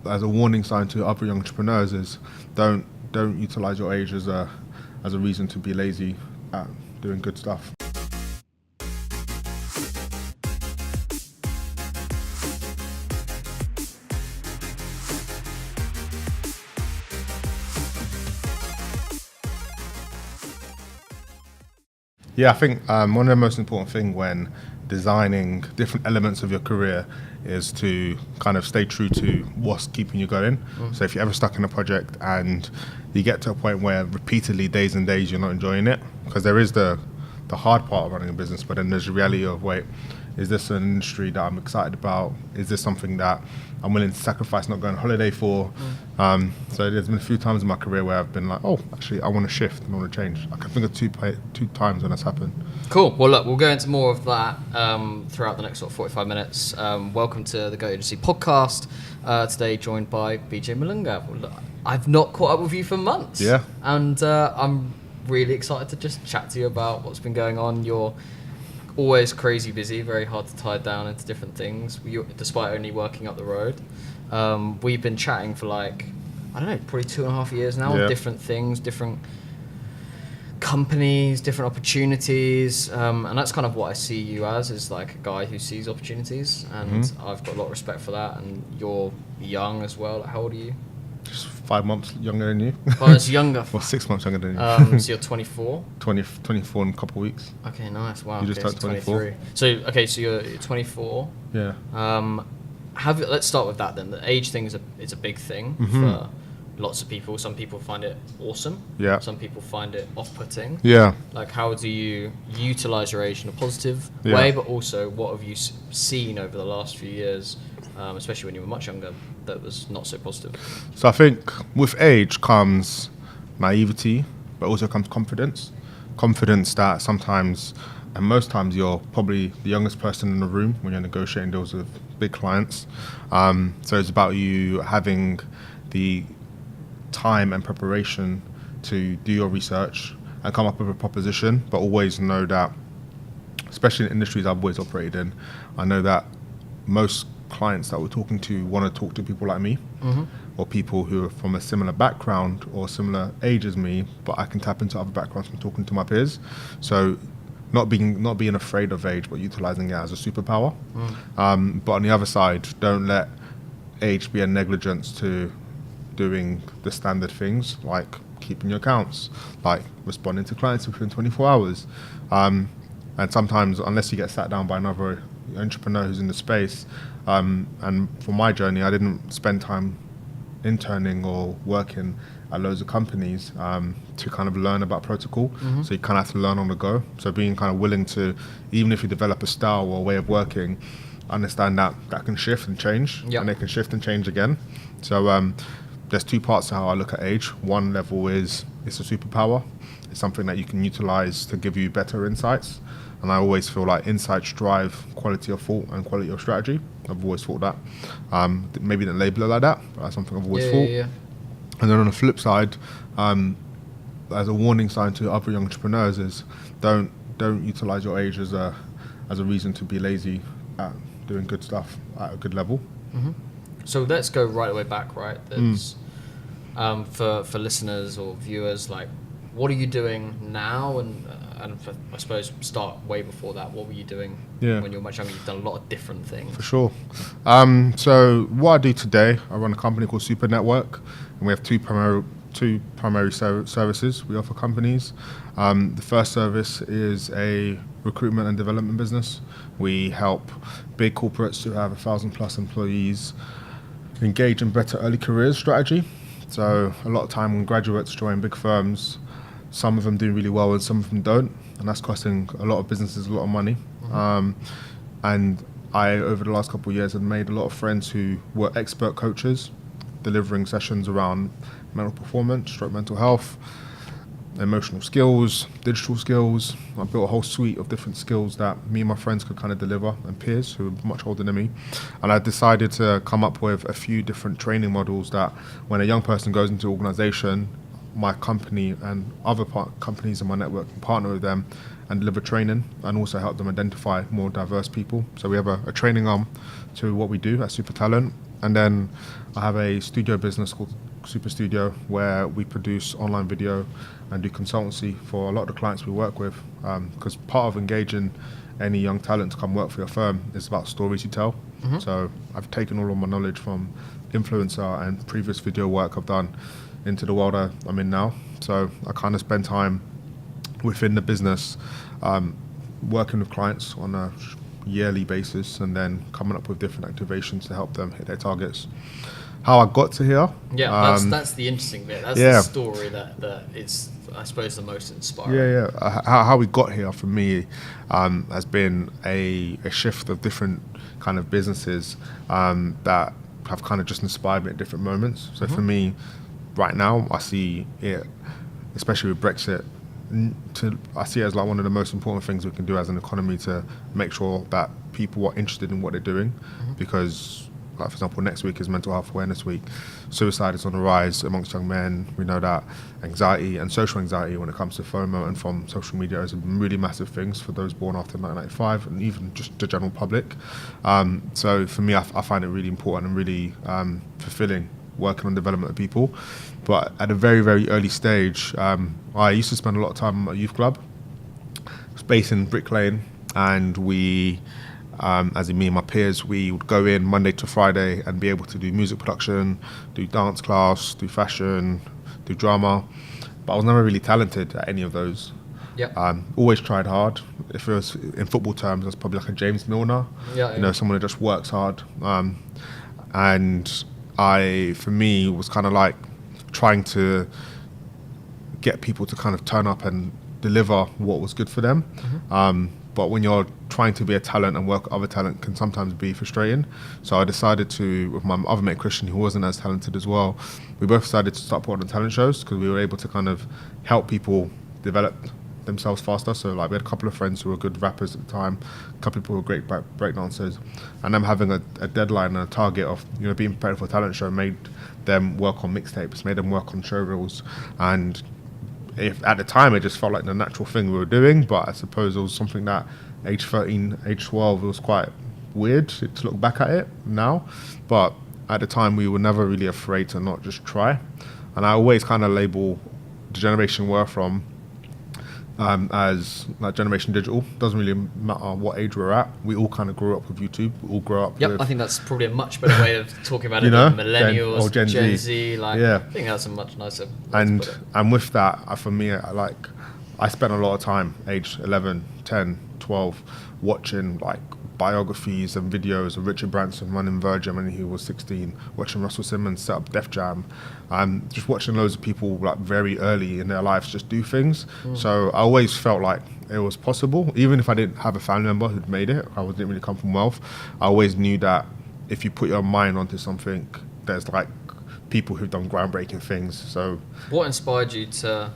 as a warning sign to other young entrepreneurs is don't utilize your age as a reason to be lazy at doing good stuff. Yeah, I think one of the most important thing when designing different elements of your career is to kind of stay true to what's keeping you going. So if you're ever stuck in a project and you get to a point where repeatedly days and days you're not enjoying it, because there is the hard part of running a business, but then there's the reality of, wait, is this an industry that I'm excited about? Is this something that I'm willing to sacrifice not going on holiday for? So there's been a few times in my career where I've been like, oh, actually, I want to shift and I want to change. I can think of two times when that's happened. Cool. Well, look, we'll go into more of that throughout the next sort of 45 minutes. Welcome to the Go Agency podcast. Today joined by Bejay Mulenga. Well, look, I've not caught up with you for months. Yeah. And I'm really excited to just chat to you about what's been going on. You're always crazy busy, very hard to tie down into different things, despite only working up the road. We've been chatting for probably 2.5 years now on different things, different companies, different opportunities, and that's kind of what I see you as, is like a guy who sees opportunities, and I've got a lot of respect for that. And you're young as well. How old are you? Just 5 months younger than you. Oh, it's younger. Well, 6 months younger than you. So you're 24? 24 in a couple of weeks. Okay, nice. Wow. You just turned 24. So you're 24. Yeah. Let's start with that then. The age thing is a big thing for lots of people. Some people find it awesome. Yeah. Some people find it off-putting. Yeah. Like, how do you utilize your age in a positive way, but also what have you seen over the last few years, especially when you were much younger, that was not so positive? So I think with age comes naivety, but also comes confidence. Confidence that sometimes, and most times, you're probably the youngest person in the room when you're negotiating deals with big clients. So it's about you having the time and preparation to do your research and come up with a proposition, but always know that, especially in industries I've always operated in, I know that most clients that we're talking to want to talk to people like me, or people who are from a similar background or similar age as me, but I can tap into other backgrounds from talking to my peers. So not being afraid of age, but utilizing it as a superpower. But on the other side, don't let age be a negligence to doing the standard things like keeping your accounts, like responding to clients within 24 hours. And sometimes, unless you get sat down by another entrepreneur who's in the space, and for my journey, I didn't spend time interning or working at loads of companies to kind of learn about protocol. So you kind of have to learn on the go. So being kind of willing to, even if you develop a style or a way of working, understand that can shift and change, and it can shift and change again. So there's two parts to how I look at age. One level is it's a superpower. It's something that you can utilize to give you better insights. And I always feel like insights drive quality of thought and quality of strategy. I've always thought that. Maybe didn't label it like that, but that's something I've always thought. Yeah. And then on the flip side, as a warning sign to other young entrepreneurs is don't utilize your age as a reason to be lazy at doing good stuff at a good level. So let's go right away back, right? That's, for listeners or viewers, like, what are you doing now? And I suppose start way before that. What were you doing when you were much younger? You've done a lot of different things. For sure. So what I do today, I run a company called Supa Network, and we have two primary services we offer companies. The first service is a recruitment and development business. We help big corporates who have 1,000+ employees engage in better early careers strategy. So a lot of time when graduates join big firms, some of them do really well and some of them don't, and that's costing a lot of businesses a lot of money. And I, over the last couple of years, have made a lot of friends who were expert coaches, delivering sessions around mental performance, stroke mental health, emotional skills, digital skills. I built a whole suite of different skills that me and my friends could kind of deliver, and peers who are much older than me. And I decided to come up with a few different training models that when a young person goes into an organization, my company and other companies in my network can partner with them and deliver training and also help them identify more diverse people. So we have a training arm to what we do at Super Talent, And then I have a studio business called Supa Studio, where we produce online video and do consultancy for a lot of the clients we work with. Because part of engaging any young talent to come work for your firm is about stories you tell. So I've taken all of my knowledge from influencer and previous video work I've done into the world I'm in now. So I kind of spend time within the business, working with clients on a yearly basis, and then coming up with different activations to help them hit their targets. How I got to here? Yeah, that's the interesting bit. That's the story that is, I suppose, the most inspiring. How we got here for me has been a shift of different kind of businesses that have kind of just inspired me at different moments. So for me, right now, I see it, especially with Brexit, I see it as like one of the most important things we can do as an economy to make sure that people are interested in what they're doing, because, like, for example, next week is Mental Health Awareness Week. Suicide is on the rise amongst young men. We know that anxiety and social anxiety when it comes to FOMO and from social media is really massive things for those born after 1995 and even just the general public. So for me, I find it really important and really fulfilling working on development of people. But at a very, very early stage, I used to spend a lot of time at a youth club. It's based in Brick Lane, and we, as in me and my peers, we would go in Monday to Friday and be able to do music production, do dance class, do fashion, do drama. But I was never really talented at any of those. Always tried hard. If it was in football terms, I was probably like a James Milner. Someone who just works hard. And for me, was kind of like trying to get people to kind of turn up and deliver what was good for them. But when you're trying to be a talent and work with other talent can sometimes be frustrating. So I decided to, with my other mate Christian, who wasn't as talented as well, we both decided to start putting on talent shows because we were able to kind of help people develop themselves faster. So like we had a couple of friends who were good rappers at the time, a couple of people who were great break dancers, and them having a deadline and a target of being prepared for a talent show made them work on mixtapes, made them work on show reels. And if at the time it just felt like the natural thing we were doing, but I suppose it was something that age 13, age 12, it was quite weird to look back at it now. But at the time we were never really afraid to not just try. And I always kind of label the generation we're from as like generation digital. Doesn't really matter what age we're at. We all kind of grew up with YouTube. We all grew up with, I think that's probably a much better way of talking about it than millennials, Gen Z. I think that's a much nicer way to put it. And with that, for me, I spent a lot of time, age 11, 10, 12, watching like biographies and videos of Richard Branson running Virgin when he was 16, watching Russell Simmons set up Def Jam, and just watching loads of people like very early in their lives just do things. So I always felt like it was possible, even if I didn't have a family member who'd made it. I didn't really come from wealth. I always knew that if you put your mind onto something, there's like people who've done groundbreaking things. So what inspired you to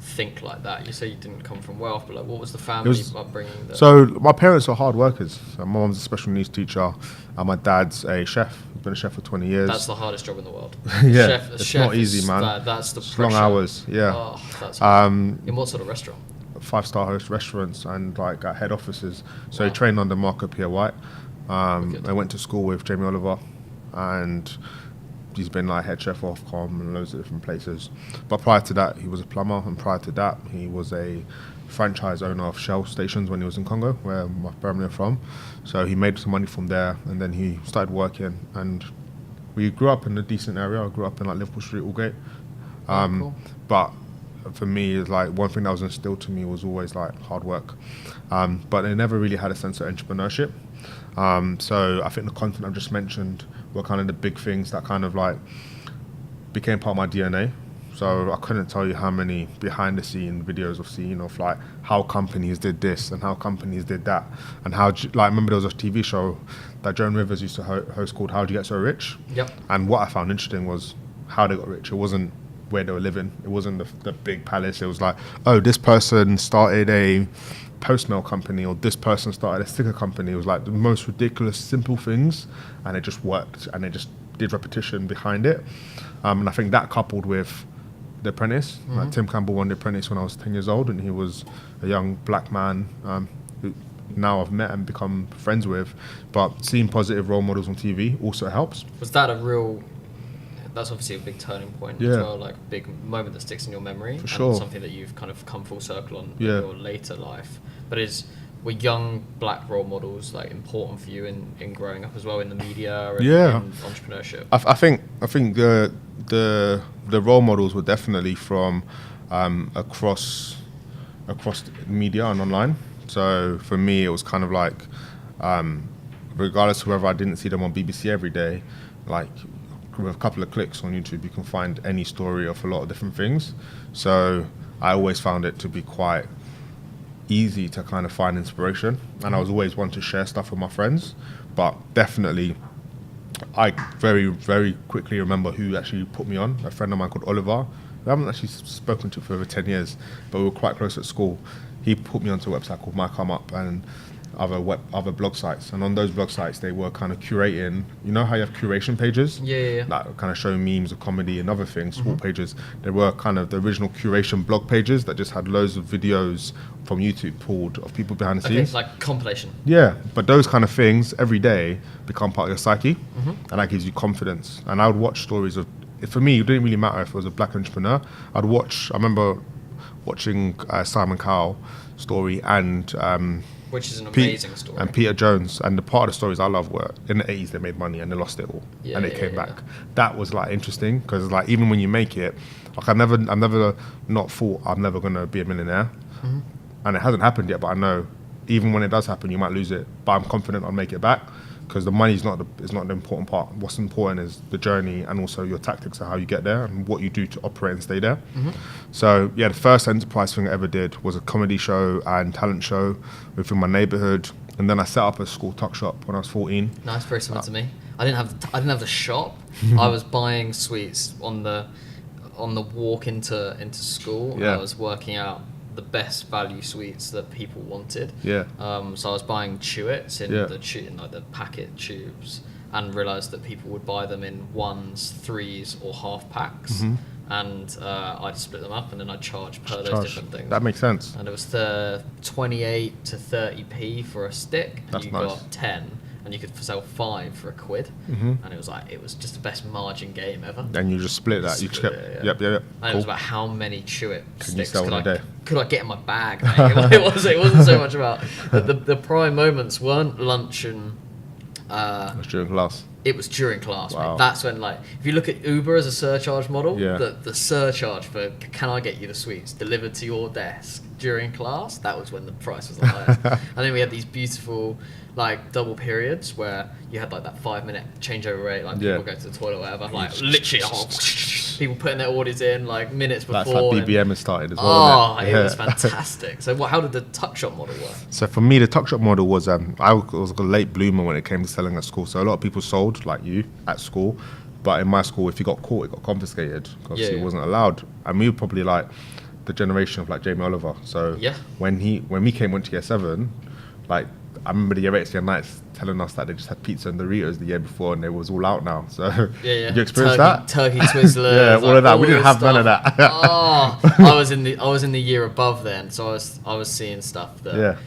think like that? You say you didn't come from wealth, but like, what was the family upbringing? So my parents are hard workers. So my mom's a special needs teacher, and my dad's a chef. He's been a chef for 20 years. That's the hardest job in the world. It's not easy, man. That's the pressure. Long hours. Oh, that's in what sort of restaurant? 5-star host restaurants and like at head offices. So he trained under Marco Pierre White. I went to school with Jamie Oliver, and he's been like head chef of Ofcom and loads of different places. But prior to that, he was a plumber, and prior to that, he was a franchise owner of Shell stations when he was in Congo, where my family are from. So he made some money from there, and then he started working. And we grew up in a decent area. I grew up in like Liverpool Street, Aldgate. Cool. But for me, it's like one thing that was instilled to me was always like hard work. But they never really had a sense of entrepreneurship. So I think the content I've just mentioned were kind of the big things that kind of like became part of my DNA. So I couldn't tell you how many behind the scene videos I've seen of like how companies did this and how companies did that, and how, like, I remember there was a TV show that Joan Rivers used to host called How'd You Get So Rich? And what I found interesting was how they got rich. It wasn't where they were living. It wasn't the big palace. It was like, oh, this person started a post-mail company, or this person started a sticker company. It was like the most ridiculous, simple things, and it just worked, and they just did repetition behind it. And I think that coupled with The Apprentice, like Tim Campbell won The Apprentice when I was 10 years old, and he was a young black man who now I've met and become friends with. But seeing positive role models on TV also helps. Was that a real? That's obviously a big turning point as well, like a big moment that sticks in your memory. For sure. And something that you've kind of come full circle on in Yeah. your later life. But were young black role models like important for you in growing up as well in the media and in entrepreneurship? I think the role models were definitely from across media and online. So for me, it was kind of like, regardless of whether I didn't see them on BBC every day, like with a couple of clicks on YouTube, you can find any story of a lot of different things. So I always found it to be quite easy to kind of find inspiration, and I was always one to share stuff with my friends. But definitely, I very, very quickly remember who actually put me on. A friend of mine called Oliver. I haven't actually spoken to for over 10 years, but we were quite close at school. He put me onto a website called My Come Up and other blog sites. And on those blog sites, they were kind of curating, you know how you have curation pages? Yeah. Like kind of showing memes of comedy and other things, small pages. They were kind of the original curation blog pages that just had loads of videos from YouTube pulled of people behind the scenes. Like compilation. Yeah, but those kind of things every day become part of your psyche, and that gives you confidence. And I would watch stories of, for me, it didn't really matter if it was a black entrepreneur. I remember watching Simon Cowell story and which is an amazing story. And Peter Jones, and the part of the stories I love were in the 80s they made money and they lost it all, and it came back. That was like interesting because like even when you make it, like I've never not thought I'm never gonna be a millionaire, and it hasn't happened yet. But I know even when it does happen, you might lose it, but I'm confident I'll make it back because the money's not the important part. What's important is the journey and also your tactics of how you get there and what you do to operate and stay there. So yeah, the first enterprise thing I ever did was a comedy show and talent show within my neighborhood, and then I set up a school tuck shop when I was 14. Nice, very similar to me. I didn't have the shop. I was buying sweets on the walk into school. Yeah. I was working out the best value sweets that people wanted. Yeah. So I was buying Chewits in Yeah. the packet tubes, and realised that people would buy them in 1s, 3s, or half packs. And I'd split them up, and then I'd charge per those different things. That makes sense. And it was the 28 to 30p for a stick, and That's you nice. got 10, and you could sell 5 for £1. And it was just the best margin game ever. And you just split that. You Split kept, it, Yep. And it Cool. was about how many Chewit sticks sell in a day? could I get in my bag, mate? It wasn't so much about the prime moments weren't lunch and It was during class. it was during class, Wow. mate. That's when, like, if you look at Uber as a surcharge model, Yeah. the surcharge for can I get you the sweets delivered to your desk during class, that was when the price was the highest. And then we had these beautiful, like, double periods where you had, like, that 5-minute changeover rate, like, Yeah. people go to the toilet or whatever, like, literally, people putting their orders in, like, minutes before. That's how BBM has started as well. Oh, isn't it was fantastic. So how did the tuck shop model work? So for me, the tuck shop model was I was a late bloomer when it came to selling at school. So a lot of people sold like you at school, but in my school, if you got caught, it got confiscated. Obviously, Yeah. it wasn't allowed. And we were probably like the generation of like Jamie Oliver. So Yeah. when we went to year 7, like I remember the year 8s, year 9s telling us that they just had pizza and Doritos the year before, and it was all out now. So Yeah. did you experience that? Turkey Twizzlers. Yeah, all of that. We didn't this have none of stuff. that. Oh, I was in the year above then, so I was seeing stuff that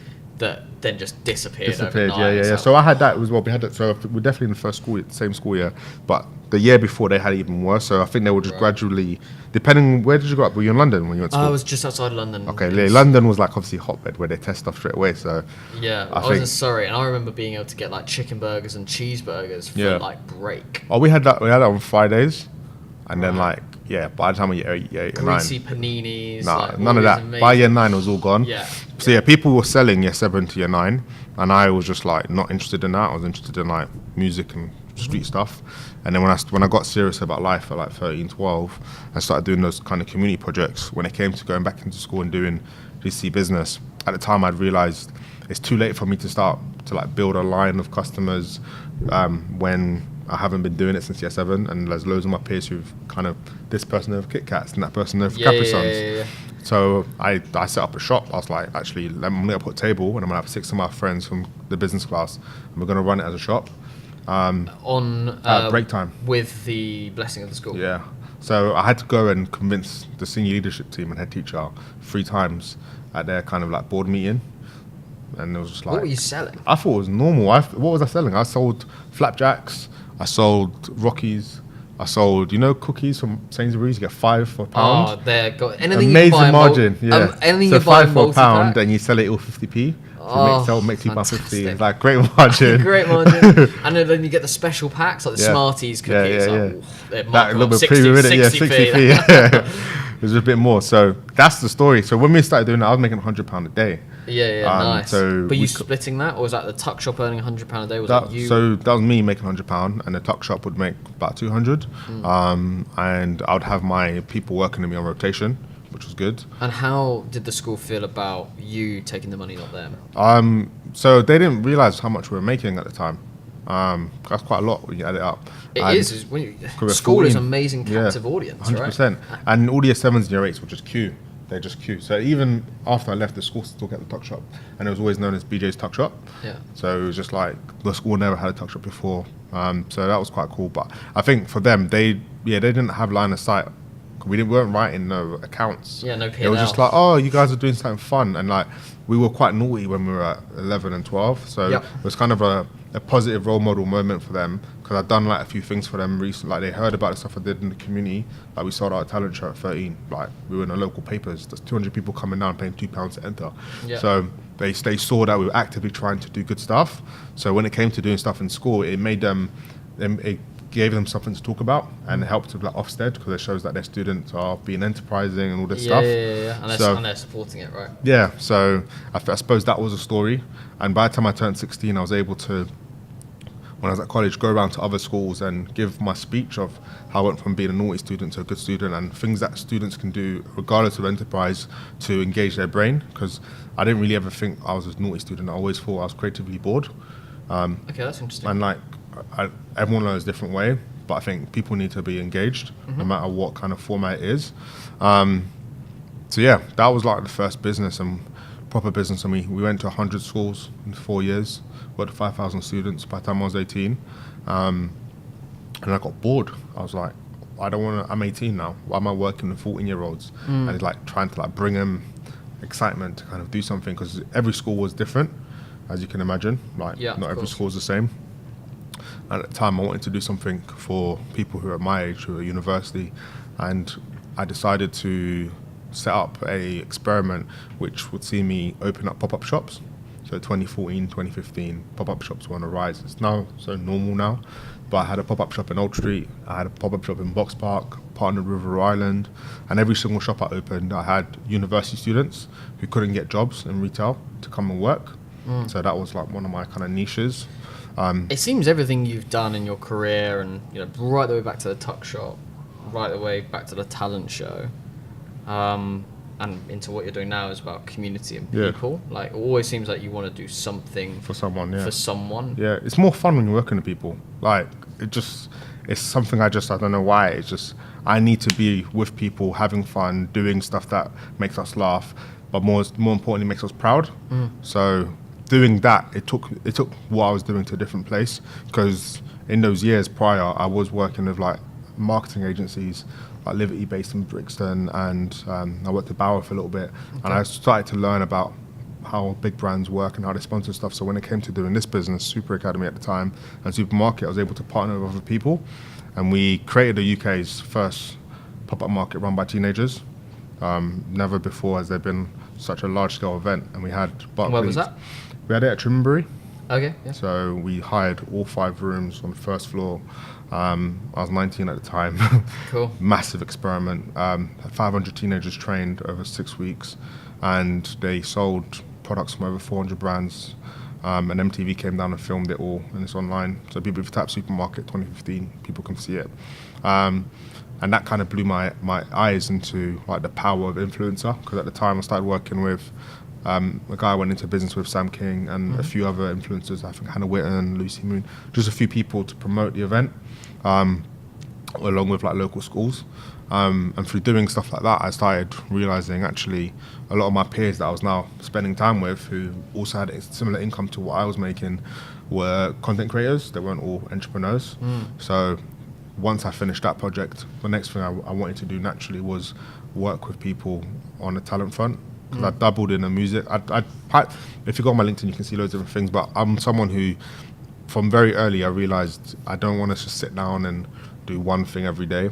then just disappeared. Disappeared, overnight. yeah. So I had that as well. We had it. So we're definitely in the same school year, but the year before they had it even worse. So I think they were just gradually, depending. Where did you grow up? Were you in London when you went to school? I was just outside London. Okay, yeah, London was like obviously hotbed where they test stuff straight away. So Yeah, I was in Surrey, and I remember being able to get like chicken burgers and cheeseburgers for like break. Oh, we had that. We had that on Fridays, and then like by the time we year 8 and 9, Greasy paninis. nah, like, none of all that. these By year amazing- 9, it was all gone. Yeah. So yeah, people were selling year 7 to year 9, and I was just like not interested in that. I was interested in like music and street stuff. And then when I got serious about life at like 13, 12, I started doing those kind of community projects. When it came to going back into school and doing GC business, at the time I'd realized it's too late for me to start to like build a line of customers when I haven't been doing it since year 7, and there's loads of my peers who've kind of, this person over Kit Kats and that person over Capri Suns. Yeah. So I set up a shop. I was like, actually, I'm going to put a table, and I'm going to have 6 of my friends from the business class, and we're going to run it as a shop. On break time. with the blessing of the school. Yeah. So I had to go and convince the senior leadership team and head teacher 3 times at their kind of like board meeting. and it was just like, What were you selling? I thought it was normal. What was I selling? I sold flapjacks. I sold Rockies. I sold, cookies from Sainsbury's. You get 5 for a pound. Oh, there. Got anything Amazing you buy margin. Yeah. anything So you buy 5 for a multi-pack? pound, and you sell it all 50p. So make 2 by 50. fantastic. It's like great margin. Great margin. And then you get the special packs, like the Yeah. Smarties cookies. Yeah. Like, oof, they're That marked little up bit premium, isn't it? Yeah, 60p. 60p. Yeah. It was a bit more. So that's the story. So when we started doing that, I was making £100 a day. Yeah, nice. So but you splitting that, or was that the tuck shop earning £100 a day? Was that you? So that was me making £100, and the tuck shop would make about 200. And I would have my people working with me on rotation, which was good. And how did the school feel about you taking the money, not them? So they didn't realize how much we were making at the time. That's quite a lot when you add it up. It And is. When you, we're school is 14. amazing captive audience, 100%. right? And all the year 7s and year 8s were just queue. They just queue. So even after I left, the school still kept the tuck shop, and it was always known as BJ's tuck shop. Yeah. So it was just like the school never had a tuck shop before. So that was quite cool. But I think for them, they didn't have line of sight. We weren't writing no accounts. Yeah, no P&L. It was just like, oh, you guys are doing something fun, and like we were quite naughty when we were at 11 and 12. So Yep. it was kind of a positive role model moment for them, because I'd done like a few things for them recently. Like they heard about the stuff I did in the community. Like we sold our talent show at 13. Like we were in the local papers. There's 200 people coming down paying £2 to enter. Yeah. So they saw that we were actively trying to do good stuff. So when it came to doing stuff in school, it made them, it gave them something to talk about, and it helped with like Ofsted, because it shows that their students are being enterprising and all this stuff. Yeah. And they're supporting it, right? Yeah, so I suppose that was a story. And by the time I turned 16, I was able to, when I was at college, go around to other schools and give my speech of how I went from being a naughty student to a good student, and things that students can do regardless of enterprise to engage their brain. Because I didn't really ever think I was a naughty student. I always thought I was creatively bored. Okay, that's interesting. And like, everyone learns a different way, but I think people need to be engaged, no matter what kind of format it is. So yeah, that was like the first business and proper business. And we went to 100 schools in 4 years, worked with 5,000 students by the time I was 18. And I got bored. I was like, I don't want to, I'm 18 now. Why am I working with 14-year-olds? And it's like trying to like bring them excitement to kind of do something, because every school was different, as you can imagine. Like not every school is the same. And at the time, I wanted to do something for people who are my age, who are at university, and I decided to set up a experiment which would see me open up pop-up shops. So 2014, 2015, pop-up shops were on the rise. It's now so normal now, but I had a pop-up shop in Old Street, I had a pop-up shop in Box Park, partnered with River Island, and every single shop I opened, I had university students who couldn't get jobs in retail to come and work. So that was like one of my kind of niches. It seems everything you've done in your career, and right the way back to the tuck shop, right the way back to the talent show, and into what you're doing now, is about community and people. Like, it always seems like you want to do something for someone. Yeah. For someone. Yeah, it's more fun when you're working with people. Like, it's something I don't know why. It's just, I need to be with people, having fun, doing stuff that makes us laugh, but more importantly, makes us proud. So doing that, it took what I was doing to a different place, because in those years prior, I was working with like marketing agencies, like Liberty based in Brixton, and I worked at Bauer for a little bit, and I started to learn about how big brands work and how they sponsor stuff. So when it came to doing this business, Super Academy at the time, and Supermarket, I was able to partner with other people, and we created the UK's first pop-up market run by teenagers. Never before has there been such a large-scale event, and we had... Where was that? We had it at Trimbury. Okay, yeah. So we hired all 5 rooms on the first floor. I was 19 at the time. Cool. Massive experiment. 500 teenagers trained over 6 weeks, and they sold products from over 400 brands. And MTV came down and filmed it all, and it's online. So people, if you type Supermarket 2015, people can see it. And that kind of blew my eyes into like the power of influencer, because at the time I started working with a guy I went into business with, Sam King, and a few other influencers, I think Hannah Witten, Lucy Moon, just a few people to promote the event, along with like local schools. And through doing stuff like that, I started realizing actually a lot of my peers that I was now spending time with, who also had a similar income to what I was making, were content creators. They weren't all entrepreneurs. So once I finished that project, the next thing I wanted to do naturally was work with people on the talent front. because I dabbled in the music. If you go on my LinkedIn, you can see loads of different things. But I'm someone who, from very early, I realized I don't want to just sit down and do one thing every day.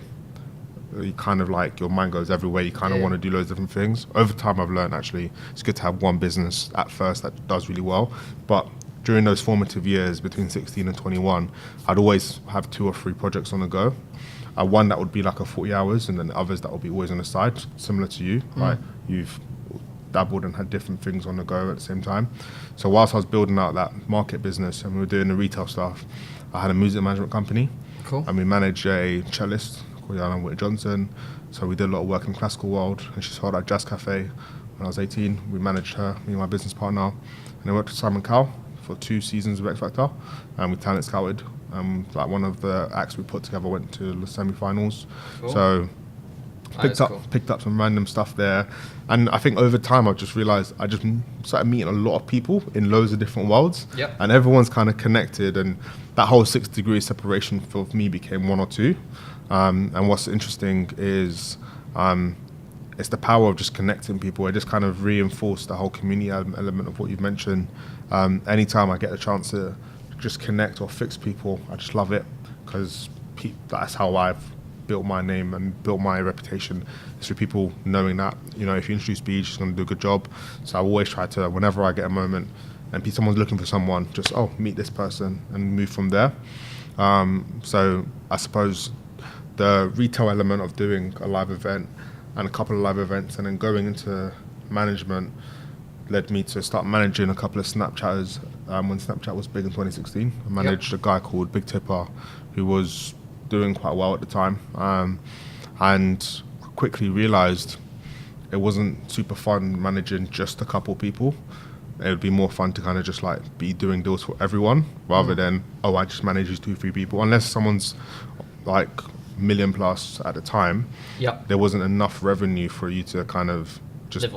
You kind of like, your mind goes everywhere. You kind of want to do loads of different things. Over time, I've learned actually it's good to have one business at first that does really well. But during those formative years between 16 and 21, I'd always have 2 or 3 projects on the go. One that would be like a 40 hours, and then others that would be always on the side, similar to you, right? You've dabbled and had different things on the go at the same time. So whilst I was building out that market business and we were doing the retail stuff, I had a music management company. Cool. And we managed a cellist called Yana Whitty Johnson. So we did a lot of work in the classical world, and she sold at Jazz Cafe when I was 18. We managed her, me and my business partner. And I worked with Simon Cowell for 2 seasons of X Factor, and we talent scouted. Like one of the acts we put together went to the semi-finals. Cool. So picked up some random stuff there, and I think over time I just realized I just started meeting a lot of people in loads of different worlds. Yep. And everyone's kind of connected, and that whole 6 degree separation for me became 1 or 2. And what's interesting is it's the power of just connecting people. It just kind of reinforced the whole community element of what you've mentioned. Anytime I get a chance to just connect or fix people, I just love it, because that's how I've built my name and built my reputation. It's through people knowing that, if you introduce Bejay, she's going to do a good job. So I always try to, whenever I get a moment and someone's looking for someone, just, meet this person and move from there. So I suppose the retail element of doing a live event and a couple of live events and then going into management led me to start managing a couple of Snapchatters when Snapchat was big in 2016. I managed a guy called Big Tipper who was doing quite well at the time, and quickly realized it wasn't super fun managing just a couple people. It would be more fun to kind of just like be doing deals for everyone rather than, I just manage these 2-3 people. Unless someone's like million plus at the time, there wasn't enough revenue for you to kind of just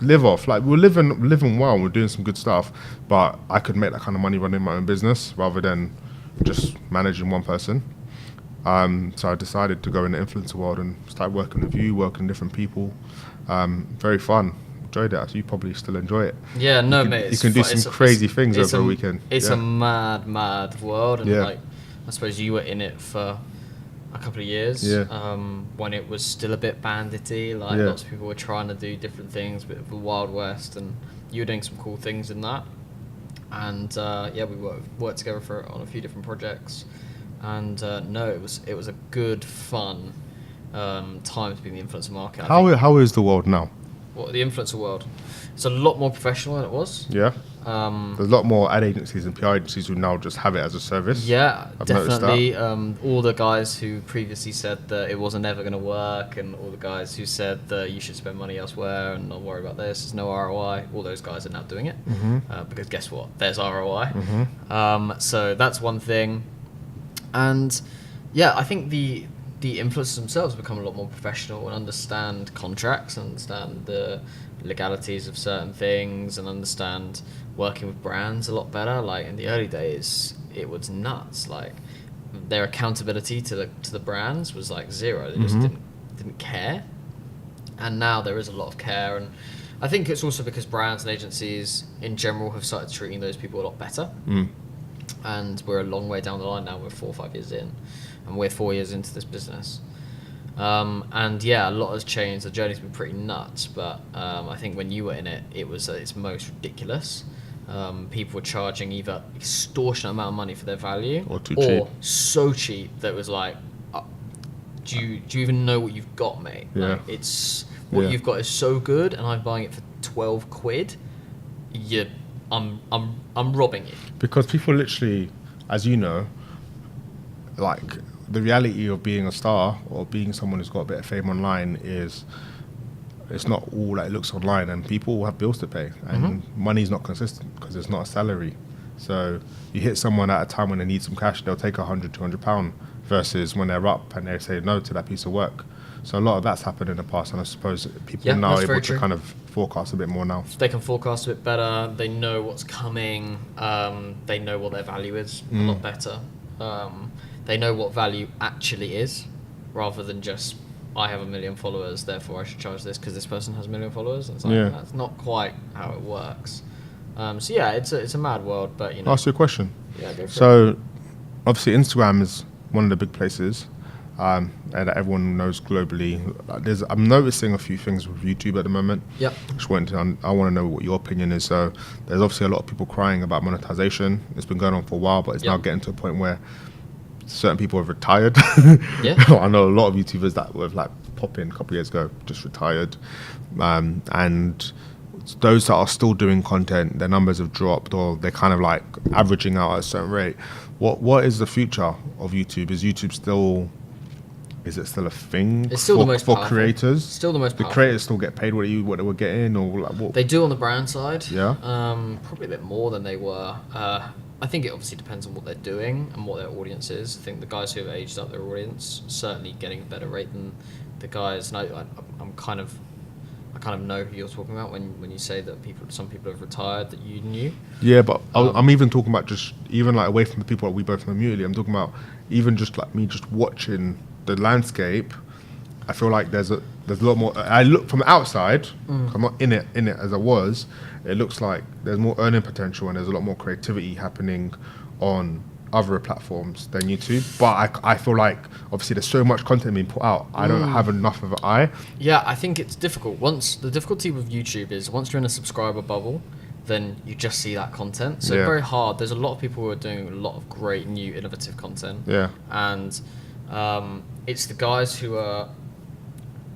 live off. Like, we're living well, we're doing some good stuff, but I could make that kind of money running my own business rather than just managing one person. So I decided to go in the influencer world and start working with you, working with different people. Very fun. Enjoyed it. So you probably still enjoy it. Yeah, mate. You can do some crazy things over a weekend. It's a mad world, and like, I suppose you were in it for a couple of years. When it was still a bit bandity, like lots of people were trying to do different things, a bit of the Wild West, and you were doing some cool things in that. And we worked together on a few different projects. And it was a good fun time to be in the influencer market. How is the world now? What, the influencer world? It's a lot more professional than it was. Yeah. There's a lot more ad agencies and PR agencies who now just have it as a service. Yeah, I've definitely. All the guys who previously said that it wasn't ever going to work, and all the guys who said that you should spend money elsewhere and not worry about this, there's no ROI, all those guys are now doing it. Because guess what? There's ROI. So that's one thing. And I think the influencers themselves have become a lot more professional and understand contracts, understand the legalities of certain things, and understand working with brands a lot better. Like, in the early days, it was nuts. Like, their accountability to the brands was like zero. They just didn't care. And now there is a lot of care, and I think it's also because brands and agencies in general have started treating those people a lot better. And we're a long way down the line now. We're 4 or 5 years in, and we're 4 years into this business. And a lot has changed. The journey's been pretty nuts, but I think when you were in it, it was at its most ridiculous. People were charging either extortionate amount of money for their value, or so cheap that it was like, do you even know what you've got, mate? Like, it's what you've got is so good, and I'm buying it for 12 quid. I'm robbing you. Because people literally, as you know, like, the reality of being a star or being someone who's got a bit of fame online is it's not all that it looks online, and people have bills to pay, and money's not consistent because it's not a salary. So you hit someone at a time when they need some cash, they'll take £100-200 versus when they're up and they say no to that piece of work. So a lot of that's happened in the past, and I suppose people now are able to kind of forecast a bit more now. They can forecast a bit better. They know what's coming. They know what their value is a lot better. They know what value actually is, rather than just I have 1 million followers, therefore I should charge this because this person has 1 million followers. And it's like, Yeah. that's not quite how it works. So yeah, it's a mad world, but you know. I'll ask you a question. Yeah, go for it. So, obviously, Instagram is one of the big places and that everyone knows globally. I'm noticing a few things with YouTube at the moment. Yep. I want to know what your opinion is. So, there's obviously a lot of people crying about monetization. It's been going on for a while, but it's now getting to a point where certain people have retired. Yeah. I know a lot of YouTubers that were like popping a couple of years ago, just retired. And those that are still doing content, their numbers have dropped or they're kind of like averaging out at a certain rate. What is the future of YouTube? Is it still a thing? It's still the most for powerful. creators? Still the most The powerful. creators still get paid what they were getting, or like what? They do on the brand side. Yeah. Probably a bit more than they were. I think it obviously depends on what they're doing and what their audience is. I think the guys who have aged up their audience certainly getting a better rate than the guys. And I kind of know who you're talking about when you say that some people have retired that you knew. Yeah, but I'm even talking about just even like away from the people that we both know mutually. I'm talking about even just like me just watching the landscape. I feel like there's a lot more. I look from the outside. I'm not in it as I was. It looks like there's more earning potential and there's a lot more creativity happening on other platforms than YouTube. But I feel like obviously there's so much content being put out. I don't have enough of an eye. Yeah, I think it's difficult. The difficulty with YouTube is once you're in a subscriber bubble, then you just see that content. So Yeah. very hard. There's a lot of people who are doing a lot of great new innovative content. Yeah. And it's the guys who are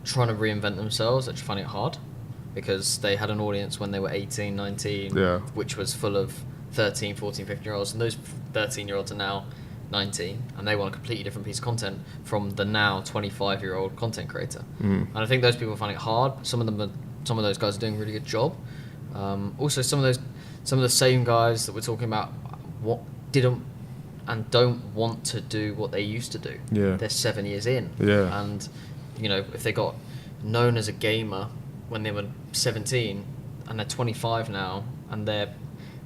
trying to reinvent themselves that find it hard because they had an audience when they were 18, 19, Yeah. which was full of 13, 14, 15-year-olds. And those 13-year-olds are now 19 and they want a completely different piece of content from the now 25-year-old content creator. And I think those people find it hard. Some of those guys are doing a really good job. Also, some of the same guys that we're talking about what didn't and don't want to do what they used to do. Yeah. They're 7 years in. Yeah. And, if they got known as a gamer when they were 17 and they're 25 now and they're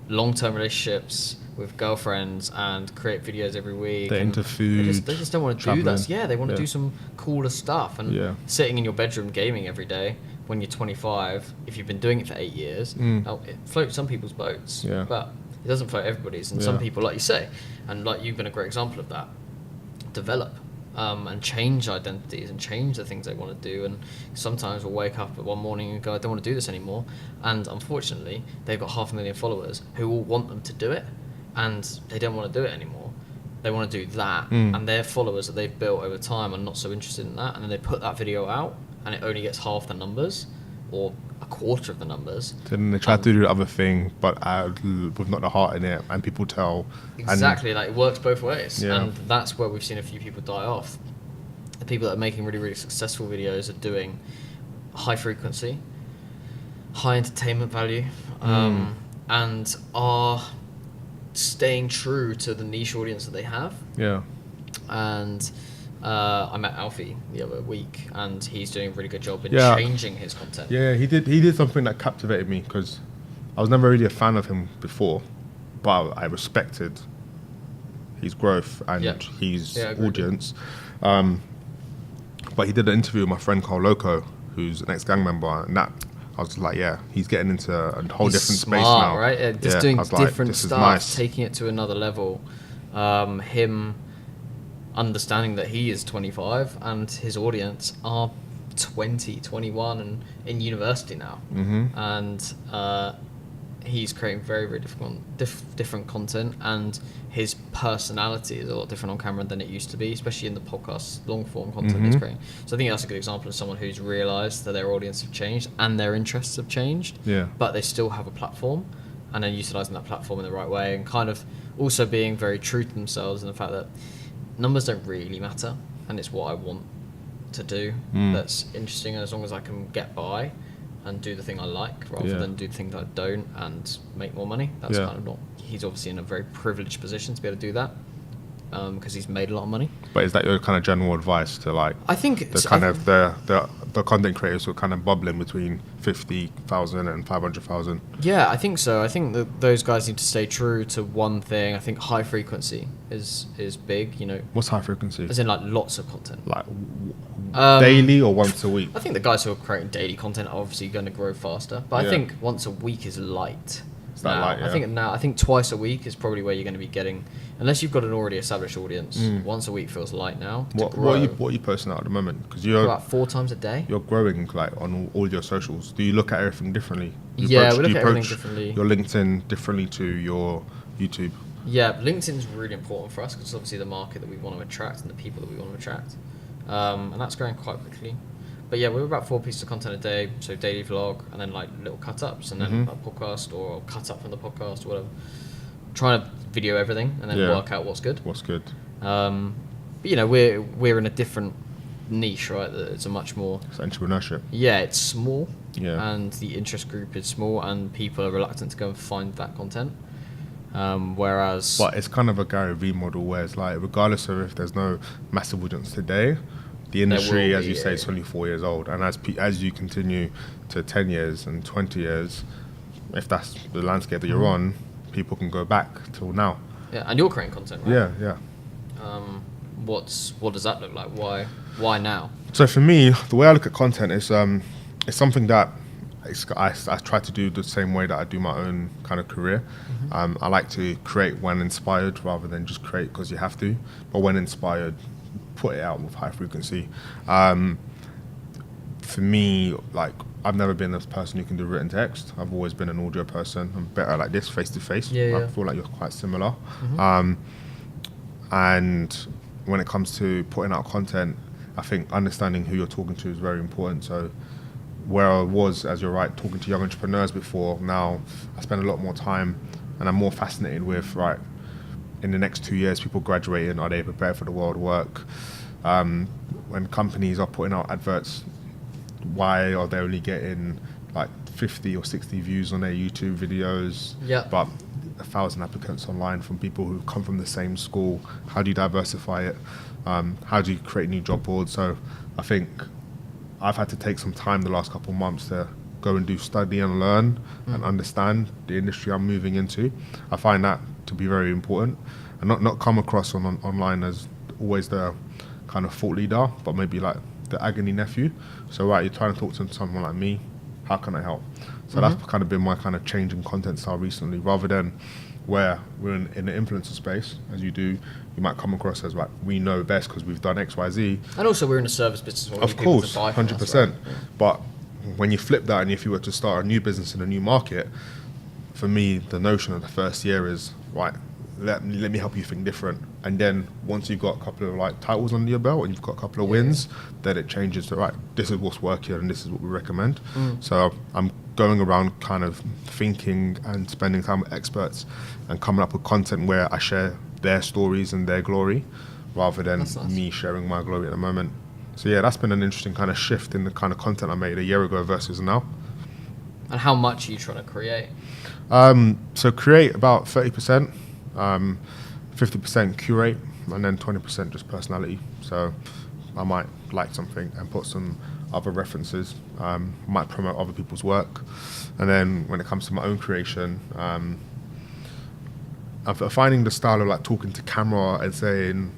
long-term relationships with girlfriends and create videos every week. They're into food. They just don't want to traveling. do that. Yeah, they want to do some cooler stuff. And sitting in your bedroom gaming every day when you're 25, if you've been doing it for 8 years, it floats some people's boats. Yeah. But it doesn't float everybody's. And some people, like you say, and like you've been a great example of that, develop and change identities and change the things they want to do. And sometimes we'll wake up one morning and go, I don't want to do this anymore. And unfortunately, they've got 500,000 followers who all want them to do it, and they don't want to do it anymore. They want to do that, and their followers that they've built over time are not so interested in that. And then they put that video out, and it only gets half the numbers, or a quarter of the numbers. Then they try to do the other thing, but with not the heart in it, and people tell. Exactly, like it works both ways, Yeah. and that's where we've seen a few people die off. The people that are making really, really successful videos are doing high frequency, high entertainment value, and are staying true to the niche audience that they have. Yeah. And I met Alfie the other week, and he's doing a really good job in Yeah. changing his content. Yeah, he did something that captivated me because I was never really a fan of him before, but I respected his growth and his audience. But he did an interview with my friend Carl Loco, who's an ex-gang member, and that I was like, yeah, he's getting into a whole He's different smart, space now. right? Yeah, just doing I was like, different this is stuff, nice. taking it to another level. Him understanding that he is 25 and his audience are 20, 21 and in university now. And he's creating very, very different content, and his personality is a lot different on camera than it used to be, especially in the podcast long form content he's creating. So I think that's a good example of someone who's realized that their audience have changed and their interests have changed, but they still have a platform, and then utilizing that platform in the right way, and kind of also being very true to themselves in the fact that numbers don't really matter, and it's what I want to do that's interesting, and as long as I can get by and do the thing I like rather than do the thing that I don't and make more money, that's kind of not. He's obviously in a very privileged position to be able to do that because he's made a lot of money. But is that your kind of general advice to like? I think the kind of the content creators who are kind of bubbling between 50,000 and 500,000. Yeah, I think so. I think that those guys need to stay true to one thing. I think high frequency is big. What's high frequency? As in like lots of content. Like Daily or once a week? I think the guys who are creating daily content are obviously going to grow faster, but I think once a week is light. That light, yeah. I think twice a week is probably where you're going to be getting, unless you've got an already established audience. Once a week feels light now. What are you posting out at the moment? Because you're about 4 times a day. You're growing like on all your socials. Do you look at everything differently? We look at everything differently. Your LinkedIn differently to your YouTube. Yeah, LinkedIn's really important for us because it's obviously the market that we want to attract and the people that we want to attract, and that's growing quite quickly. But yeah, we're about 4 pieces of content a day, so daily vlog, and then like little cut-ups, and then a podcast or cut up from the podcast or whatever. Trying to video everything and then work out what's good. But you know, we're in a different niche, right? It's a much more... It's entrepreneurship. Yeah, it's small, and the interest group is small, and people are reluctant to go and find that content. Whereas... But it's kind of a Gary Vee model where it's like, regardless of if there's no massive audience today, the industry, as you say, is only 4 years old, and as you continue to 10 years and 20 years, if that's the landscape that you're on, people can go back till now. Yeah, and you're creating content, right? Yeah. What does that look like? Why now? So for me, the way I look at content is it's something that I try to do the same way that I do my own kind of career. I like to create when inspired rather than just create because you have to, but when inspired, put it out with high frequency. For me, like, I've never been this person who can do written text. I've always been an audio person. I'm better like this, face to face. I feel like you're quite similar. And when it comes to putting out content, I think understanding who you're talking to is very important. So where I was, as you're right, talking to young entrepreneurs before, now I spend a lot more time and I'm more fascinated with, right, in the next 2 years, people graduating, are they prepared for the world work? When companies are putting out adverts, why are they only getting like 50 or 60 views on their YouTube videos, but 1,000 applicants online from people who come from the same school? How do you diversify it? How do you create new job boards? So I think I've had to take some time the last couple of months to go and do study and learn and understand the industry I'm moving into. I find that to be very important, and not come across online as always the kind of thought leader, but maybe like the agony nephew. So right, you're trying to talk to someone like me, how can I help? So that's kind of been my kind of change in content style recently, rather than where we're in the influencer space, as you do, you might come across as like, we know best because we've done X, Y, Z. And also we're in a service business. Of course, 100%. Right? But when you flip that, and if you were to start a new business in a new market, for me, the notion of the first year is, right, let me help you think different. And then once you've got a couple of like titles under your belt and you've got a couple of wins, then it changes to, right, this is what's working and this is what we recommend. So I'm going around kind of thinking and spending time with experts and coming up with content where I share their stories and their glory rather than me sharing my glory at the moment. So yeah, that's been an interesting kind of shift in the kind of content I made a year ago versus now. And how much are you trying to create? So create about 30%, 50% curate, and then 20% just personality. So I might like something and put some other references, might promote other people's work. And then when it comes to my own creation, I'm finding the style of like talking to camera and saying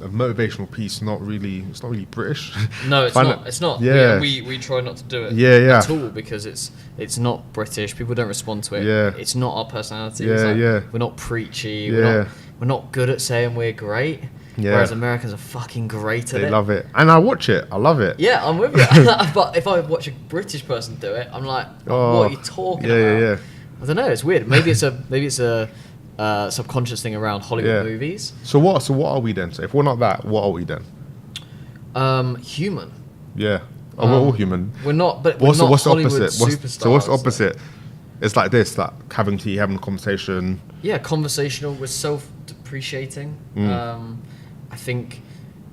a motivational piece, it's not really British. No, it's not. Yeah. We try not to do it at all because it's not British. People don't respond to it. Yeah. It's not our personality. We're not preachy. Yeah. We're not good at saying we're great. Yeah. Whereas Americans are fucking great at it. They love it. And I watch it. I love it. Yeah, I'm with you. But if I watch a British person do it, I'm like, what are you talking about? Yeah. I don't know. It's weird. Maybe it's a subconscious thing around Hollywood movies. So what are we then? So if we're not that, what are we then? Human. Yeah. We're all human. We're not. But what's we're not the Hollywood opposite? superstars. So what's the opposite? It's like this, like having tea, having a conversation. Yeah, conversational. We're self-depreciating. I think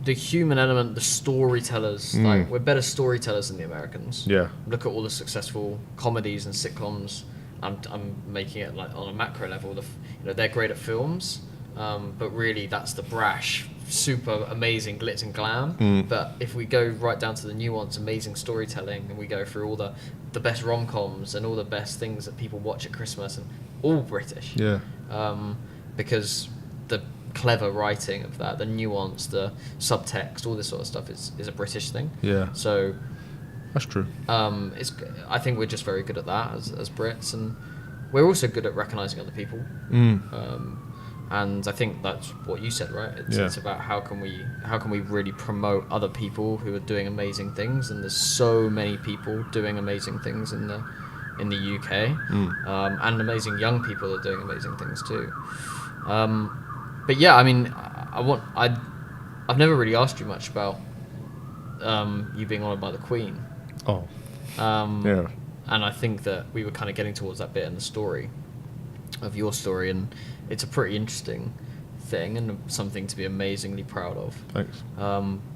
the human element, the storytellers, like we're better storytellers than the Americans. Yeah. Look at all the successful comedies and sitcoms. I'm making it like on a macro level. They're great at films, but really that's the brash, super amazing glitz and glam. But if we go right down to the nuance, amazing storytelling, and we go through all the best rom-coms and all the best things that people watch at Christmas, and all British. Yeah. Because clever writing of that, the nuance, the subtext, all this sort of stuff is a British thing. Yeah. So That's true. I think we're just very good at that as Brits, and we're also good at recognizing other people. And I think that's what you said, right? It's about how can we really promote other people who are doing amazing things, and there's so many people doing amazing things in the UK, and amazing young people that are doing amazing things too. But yeah, I mean, I've never really asked you much about you being honoured by the Queen. Oh. Yeah. And I think that we were kind of getting towards that bit in the story of your story, and it's a pretty interesting thing and something to be amazingly proud of. Thanks.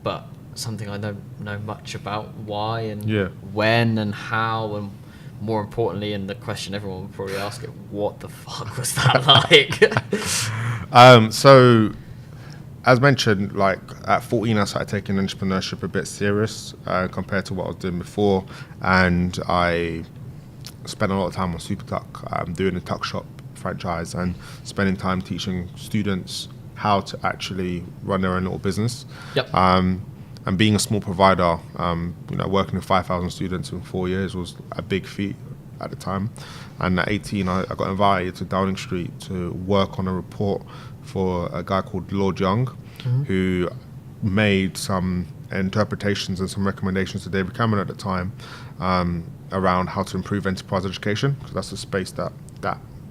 But something I don't know much about why and when and how, and more importantly, and the question everyone would probably ask it, what the fuck was that like? So, as mentioned, like at 14, I started taking entrepreneurship a bit serious compared to what I was doing before, and I spent a lot of time on Super Tuck, doing a tuck shop franchise and spending time teaching students how to actually run their own little business. Yep. And being a small provider, working with 5,000 students in 4 years was a big feat at the time. And at 18, I got invited to Downing Street to work on a report for a guy called Lord Young, who made some interpretations and some recommendations to David Cameron at the time around how to improve enterprise education, because that's the space that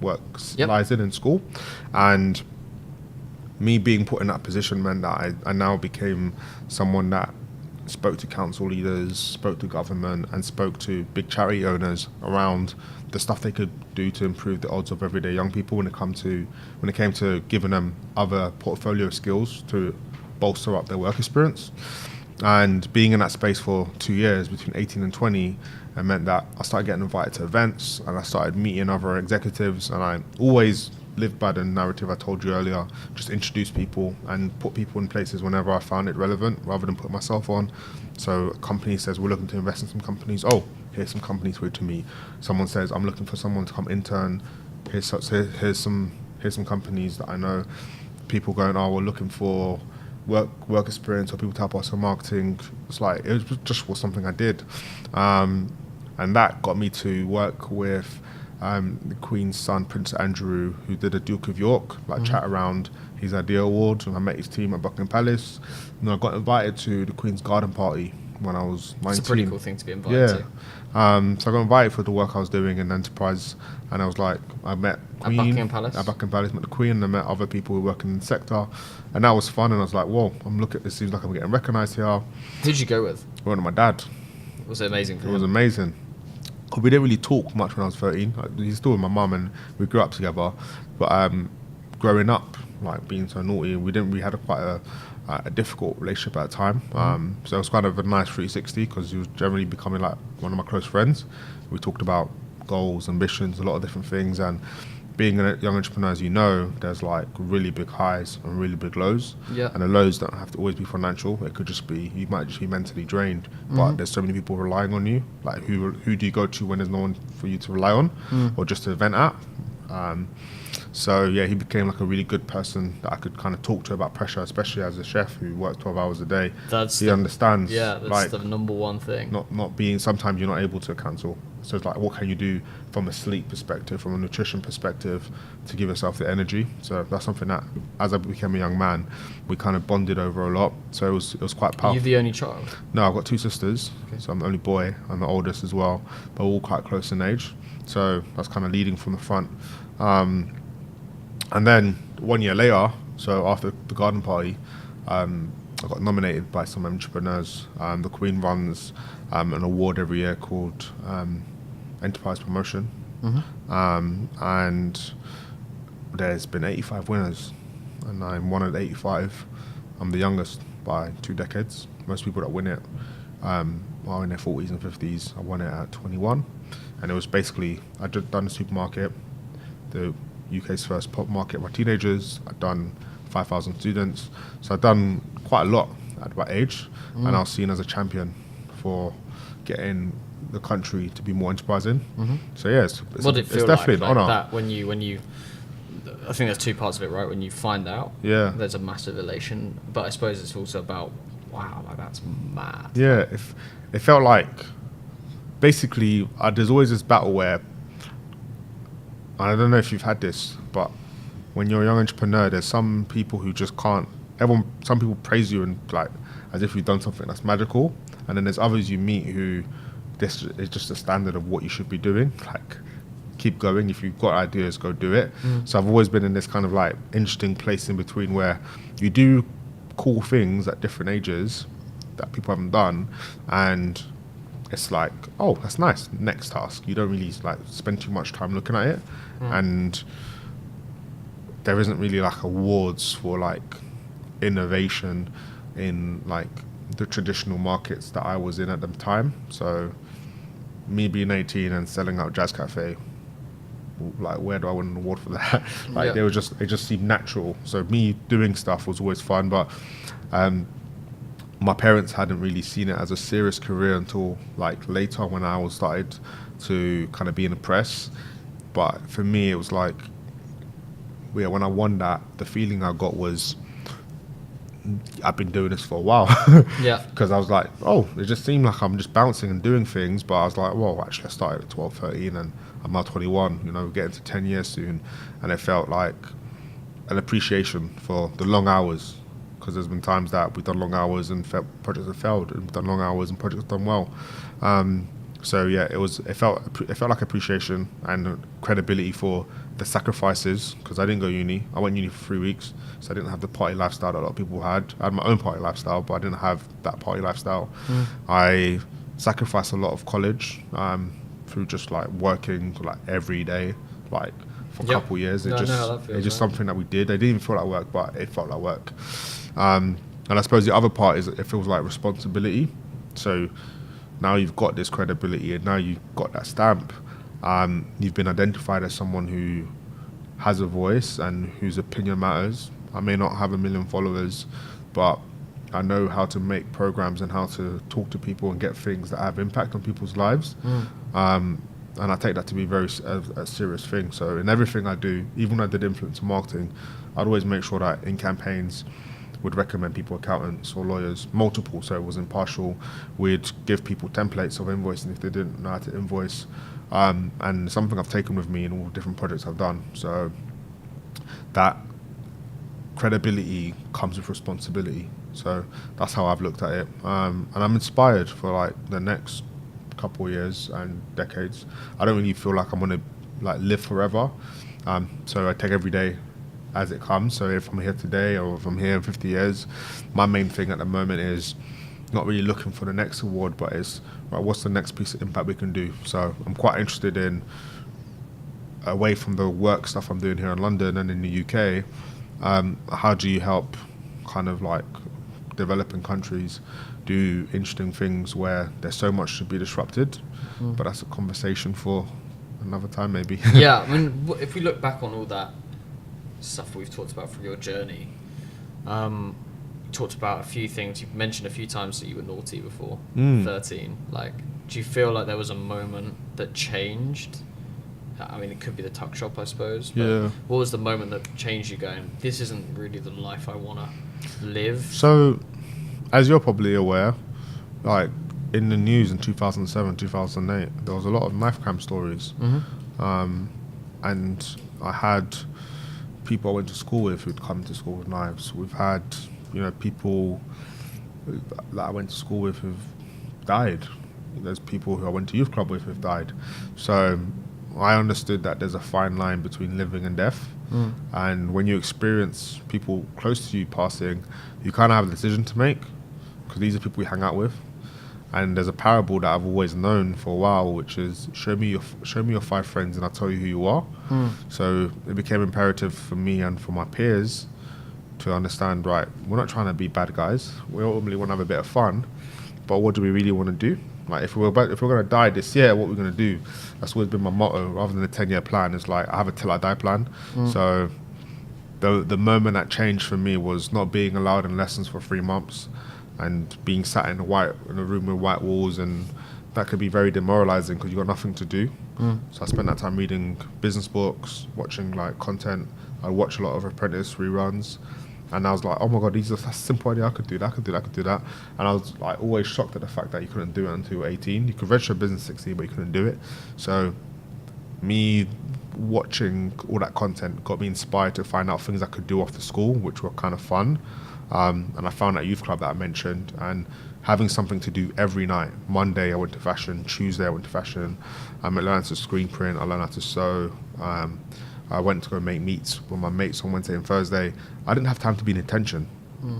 work lies in school. And me being put in that position meant that I now became someone that spoke to council leaders, spoke to government, and spoke to big charity owners around the stuff they could do to improve the odds of everyday young people when it came to giving them other portfolio skills to bolster up their work experience. And being in that space for 2 years, between 18 and 20, it meant that I started getting invited to events, and I started meeting other executives, and I always lived by the narrative I told you earlier, just introduce people and put people in places whenever I found it relevant, rather than put myself on. So a company says, we're looking to invest in some companies. Oh, here's some companies for you to meet. Someone says, I'm looking for someone to come intern. Here's some companies that I know. People going, oh, we're looking for work experience, or people to help us in marketing. It's like, it was something I did. And that got me to work with the Queen's son, Prince Andrew, who did a Duke of York, chat around his idea award, and I met his team at Buckingham Palace. And I got invited to the Queen's garden party when I was 19. It's a pretty cool thing to be invited to. So I got invited for the work I was doing in enterprise, and I was like, I met Queen at Buckingham Palace. At Buckingham Palace, met the Queen, and I met other people who work in the sector, and that was fun. And I was like, whoa, it seems like I'm getting recognised here. Who did you go with? I went with my dad. Was it amazing for you? him? It was amazing. We didn't really talk much when I was 13. He's still with my mum, and we grew up together. But growing up, like being so naughty, we had quite a difficult relationship at the time. So it was kind of a nice 360, because he was generally becoming like one of my close friends. We talked about goals, ambitions, a lot of different things. And being a young entrepreneur, as you know, there's like really big highs and really big lows. Yeah. And the lows don't have to always be financial. It could just be, you might just be mentally drained, but there's so many people relying on you. Like who do you go to when there's no one for you to rely on or just to vent at? So yeah, he became like a really good person that I could kind of talk to about pressure, especially as a chef who works 12 hours a day. He understands. Yeah, that's like, the number one thing. Not being, sometimes you're not able to cancel. So it's like, what can you do from a sleep perspective, from a nutrition perspective, to give yourself the energy? So that's something that, as I became a young man, we kind of bonded over a lot. So it was quite powerful. Are you the only child? No, I've got 2 sisters. Okay. So I'm the only boy. I'm the oldest as well, but we're all quite close in age. So that's kind of leading from the front. And then 1 year later, so after the garden party, I got nominated by some entrepreneurs. The Queen runs an award every year called Enterprise Promotion. And there's been 85 winners, and I'm one of the 85. I'm the youngest by 2 decades. Most people that win it are in their 40s and 50s. I won it at 21. And it was basically, I'd just done a supermarket, the UK's first pop market for teenagers. I'd done 5,000 students. So I'd done quite a lot at that age. And I was seen as a champion for getting the country to be more enterprising. So yeah, it's what did it feel definitely like an honour. that when you I think there's two parts of it, right? When you find out, there's a massive elation, but I suppose it's also about, wow, like that's mad. Yeah, it felt like basically there's always this battle where, I don't know if you've had this, but when you're a young entrepreneur, there's some people who just can't. Some people praise you and like as if you've done something that's magical, and then there's others you meet who this is just a standard of what you should be doing. Like, keep going. If you've got ideas, go do it. So I've always been in this kind of like interesting place in between where you do cool things at different ages that people haven't done, and it's like, oh, that's nice. Next task. You don't really like spend too much time looking at it, and there isn't really like awards for like innovation in like the traditional markets that I was in at the time. So me being 18 and selling out Jazz Cafe, like where do I win an award for that? Like it just seemed natural. So me doing stuff was always fun, but my parents hadn't really seen it as a serious career until like later when I was started to kind of be in the press. But for me, it was like, yeah, when I won that, the feeling I got was, I've been doing this for a while. Because I was like, oh, it just seemed like I'm just bouncing and doing things. But I was like, well, actually, I started at 12, 13, and I'm now 21. You know, we're getting to 10 years soon. And it felt like an appreciation for the long hours. Because there's been times that we've done long hours and projects have failed, and we've done long hours and projects have done well. So yeah, it felt like appreciation and credibility for the sacrifices, because I didn't go uni. I went uni for 3 weeks, so I didn't have the party lifestyle that a lot of people had. I had my own party lifestyle, but I didn't have that party lifestyle. I sacrificed a lot of college through just like working like every day, like for a couple of years. It's just something that we did. It didn't even feel like work, but it felt like work. And I suppose the other part is that it feels like responsibility. So now you've got this credibility, and now you've got that stamp. You've been identified as someone who has a voice and whose opinion matters. I may not have 1 million followers, but I know how to make programs and how to talk to people and get things that have impact on people's lives. And I take that to be a serious thing. So in everything I do, even when I did influencer marketing, I'd always make sure that in campaigns would recommend people accountants or lawyers, multiple, so it was impartial. We'd give people templates of invoicing if they didn't know how to invoice. And something I've taken with me in all the different projects I've done. So that credibility comes with responsibility. So that's how I've looked at it. And I'm inspired for like the next couple of years and decades. I don't really feel like I'm gonna like live forever. So I take every day as it comes. So if I'm here today or if I'm here in 50 years, my main thing at the moment is not really looking for the next award, but it's right, what's the next piece of impact we can do. So I'm quite interested in, away from the work stuff I'm doing here in London and in the UK, how do you help kind of like developing countries do interesting things where there's so much to be disrupted, but that's a conversation for another time maybe. Yeah, I mean, if we look back on all that stuff we've talked about from your journey, you talked about a few things. You mentioned a few times that you were naughty before 13. Like, do you feel like there was a moment that changed? I mean, it could be the tuck shop, I suppose. But what was the moment that changed you going, this isn't really the life I want to live? So, as you're probably aware, like in the news in 2007, 2008, there was a lot of knife crime stories. And I had people I went to school with who'd come to school with knives. We've had, people that I went to school with who've died. There's people who I went to youth club with who've died. So I understood that there's a fine line between living and death. And when you experience people close to you passing, you kind of have a decision to make, because these are people you hang out with. And there's a parable that I've always known for a while, which is show me your 5 friends and I'll tell you who you are. So it became imperative for me and for my peers to understand, right, we're not trying to be bad guys. We ultimately want to have a bit of fun, but what do we really want to do? Like if we're going to die this year, what we're going to do? That's always been my motto, rather than a 10-year plan. It's like I have a till I die plan. So the moment that changed for me was not being allowed in lessons for 3 months and being sat in a room with white walls, and that could be very demoralizing because you've got nothing to do. So I spent that time reading business books, watching like content. I watch a lot of Apprentice reruns, and I was like, oh my god, that's a simple idea. I could do that. I could do that. And I was like always shocked at the fact that you couldn't do it until 18. You could register a business 16, but you couldn't do it. So me watching all that content got me inspired to find out things I could do after school, which were kind of fun. And I found that youth club that I mentioned, and having something to do every night. Monday I went to fashion, Tuesday I went to fashion. I learned how to screen print, I learned how to sew. I went to go make meets with my mates on Wednesday and Thursday. I didn't have time to be in attention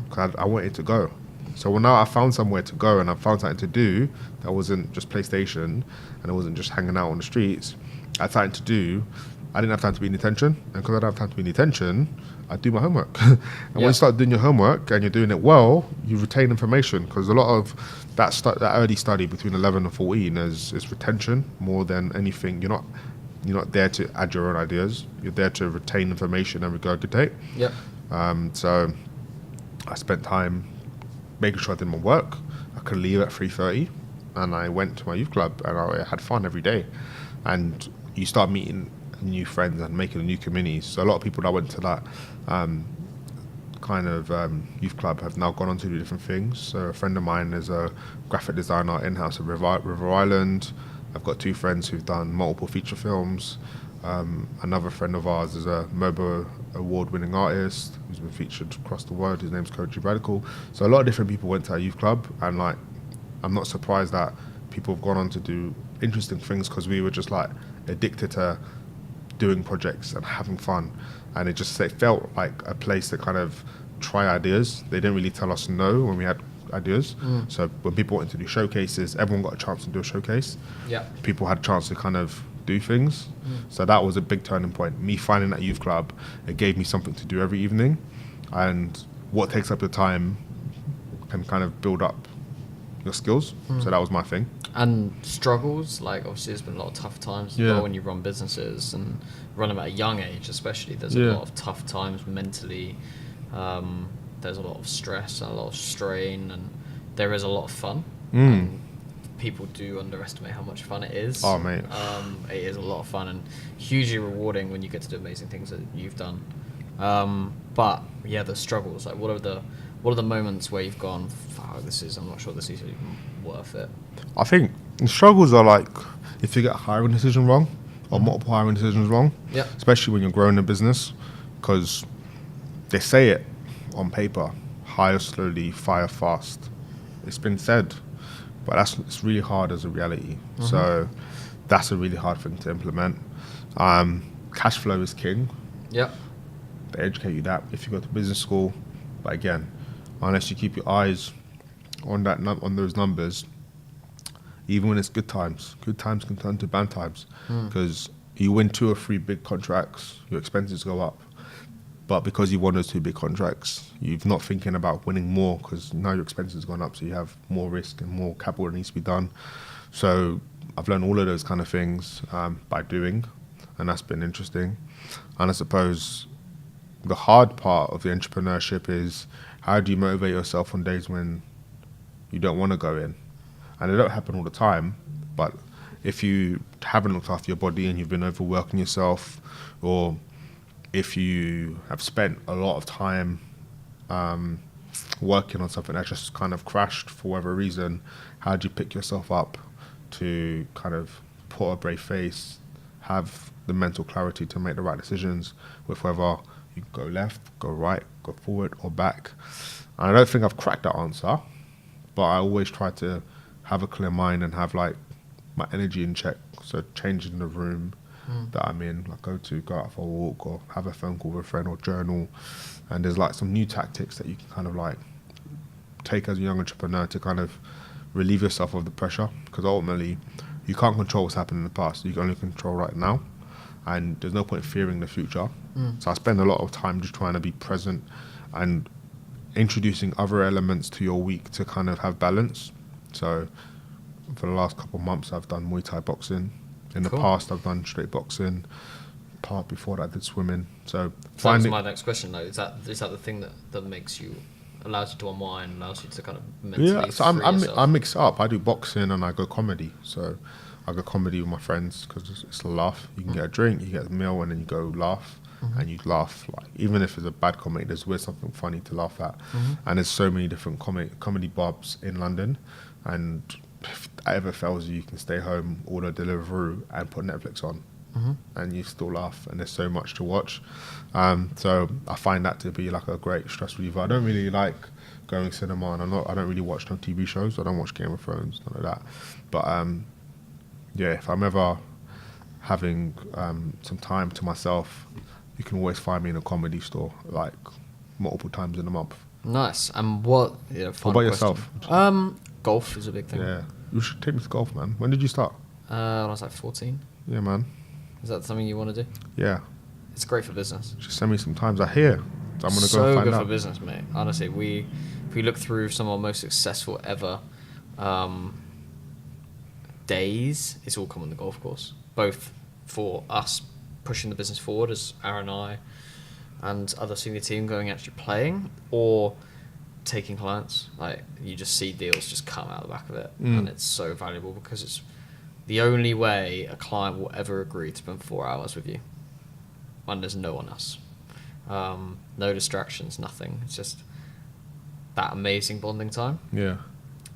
because I wanted to go. So when now I found somewhere to go and I found something to do that wasn't just PlayStation and it wasn't just hanging out on the streets, I had something to do. I didn't have time to be in attention, and because I don't have time to be in attention, I do my homework. And when you start doing your homework and you're doing it well, you retain information, because a lot of that early study between 11 and 14 is retention more than anything. You're not there to add your own ideas. You're there to retain information and regurgitate. Yep. So I spent time making sure I did my work. I could leave at 3:30, and I went to my youth club, and I had fun every day. And you start meeting new friends and making new communities. So a lot of people that went to that youth club have now gone on to do different things. So a friend of mine is a graphic designer in-house at River Island. I've got 2 friends who've done multiple feature films. Another friend of ours is a MOBO award-winning artist who's been featured across the world. His name's Coach Radical. So a lot of different people went to our youth club, and like, I'm not surprised that people have gone on to do interesting things, because we were just like addicted to doing projects and having fun, and it felt like a place to kind of try ideas. They didn't really tell us no when we had ideas. So when people wanted to do showcases, everyone got a chance to do a showcase. Yeah, people had a chance to kind of do things. So that was a big turning point. Me finding that youth club, it gave me something to do every evening, and what takes up your time can kind of build up your skills. So that was my thing. And struggles, like obviously there's been a lot of tough times as well when you run businesses, and run them at a young age especially. There's a lot of tough times mentally. There's a lot of stress and a lot of strain, and there is a lot of fun. And people do underestimate how much fun it is. Oh mate. It is a lot of fun and hugely rewarding when you get to do amazing things that you've done. But yeah, the struggles, like what are the moments where you've gone, fuck, I'm not sure this is even worth it? I think the struggles are like if you get a hiring decision wrong or multiple hiring decisions wrong, especially when you're growing a business, because they say it on paper, hire slowly, fire fast. It's been said, but it's really hard as a reality. So that's a really hard thing to implement. Cash flow is king. Yeah. They educate you that if you go to business school, but again, unless you keep your eyes on on those numbers, even when it's good times can turn to bad times, because you win 2 or 3 big contracts, your expenses go up. But because you won those 2 big contracts, you're not thinking about winning more, because now your expenses have gone up, so you have more risk and more capital that needs to be done. So I've learned all of those kind of things by doing, and that's been interesting. And I suppose the hard part of the entrepreneurship is, how do you motivate yourself on days when you don't want to go in? And it don't happen all the time, but if you haven't looked after your body and you've been overworking yourself, or if you have spent a lot of time working on something that just kind of crashed for whatever reason, how do you pick yourself up to kind of put a brave face, have the mental clarity to make the right decisions with whether you go left, go right, go forward or back? And I don't think I've cracked that answer, but I always try to have a clear mind and have like my energy in check. So changing the room that I'm in, like go out for a walk or have a phone call with a friend or journal. And there's like some new tactics that you can kind of like take as a young entrepreneur to kind of relieve yourself of the pressure, because ultimately you can't control what's happened in the past. You can only control right now, and there's no point fearing the future. So I spend a lot of time just trying to be present and introducing other elements to your week to kind of have balance. So for the last couple of months I've done Muay Thai boxing. In the past I've done straight boxing. Part before that I did swimming. So that was my next question though. Is that the thing that allows you to unwind, allows you to kind of mentally so I mix up. I do boxing and I go comedy. So I go comedy with my friends because it's a laugh. You can get a drink, you get a meal, and then you go laugh, and you laugh. Like even if it's a bad comedy, there's always something funny to laugh at. And there's so many different comedy barbs in London, and if that ever fails you, you can stay home, order Deliveroo, and put Netflix on, and you still laugh. And there's so much to watch. So I find that to be like a great stress reliever. I don't really like going cinema, and I don't really watch no TV shows. I don't watch Game of Thrones, none of that. But yeah, if I'm ever having some time to myself, you can always find me in a comedy store like multiple times in a month. Nice. And what? Yeah, What about yourself? Golf is a big thing. Yeah, you should take me to golf, man. When did you start? When I was like 14. Yeah, man. Is that something you want to do? Yeah, It's great for business. just send me some times. I hear. So I'm gonna go So and find good out. for business, mate. Honestly, if we look through some of our most successful ever days, it's all come on the golf course. Both for us pushing the business forward as Aaron and I and other senior team going actually playing, or taking clients. Like you just see deals just come out the back of it, and it's so valuable because it's the only way a client will ever agree to spend 4 hours with you when there's no one else. No distractions, nothing. It's just that amazing bonding time, Yeah.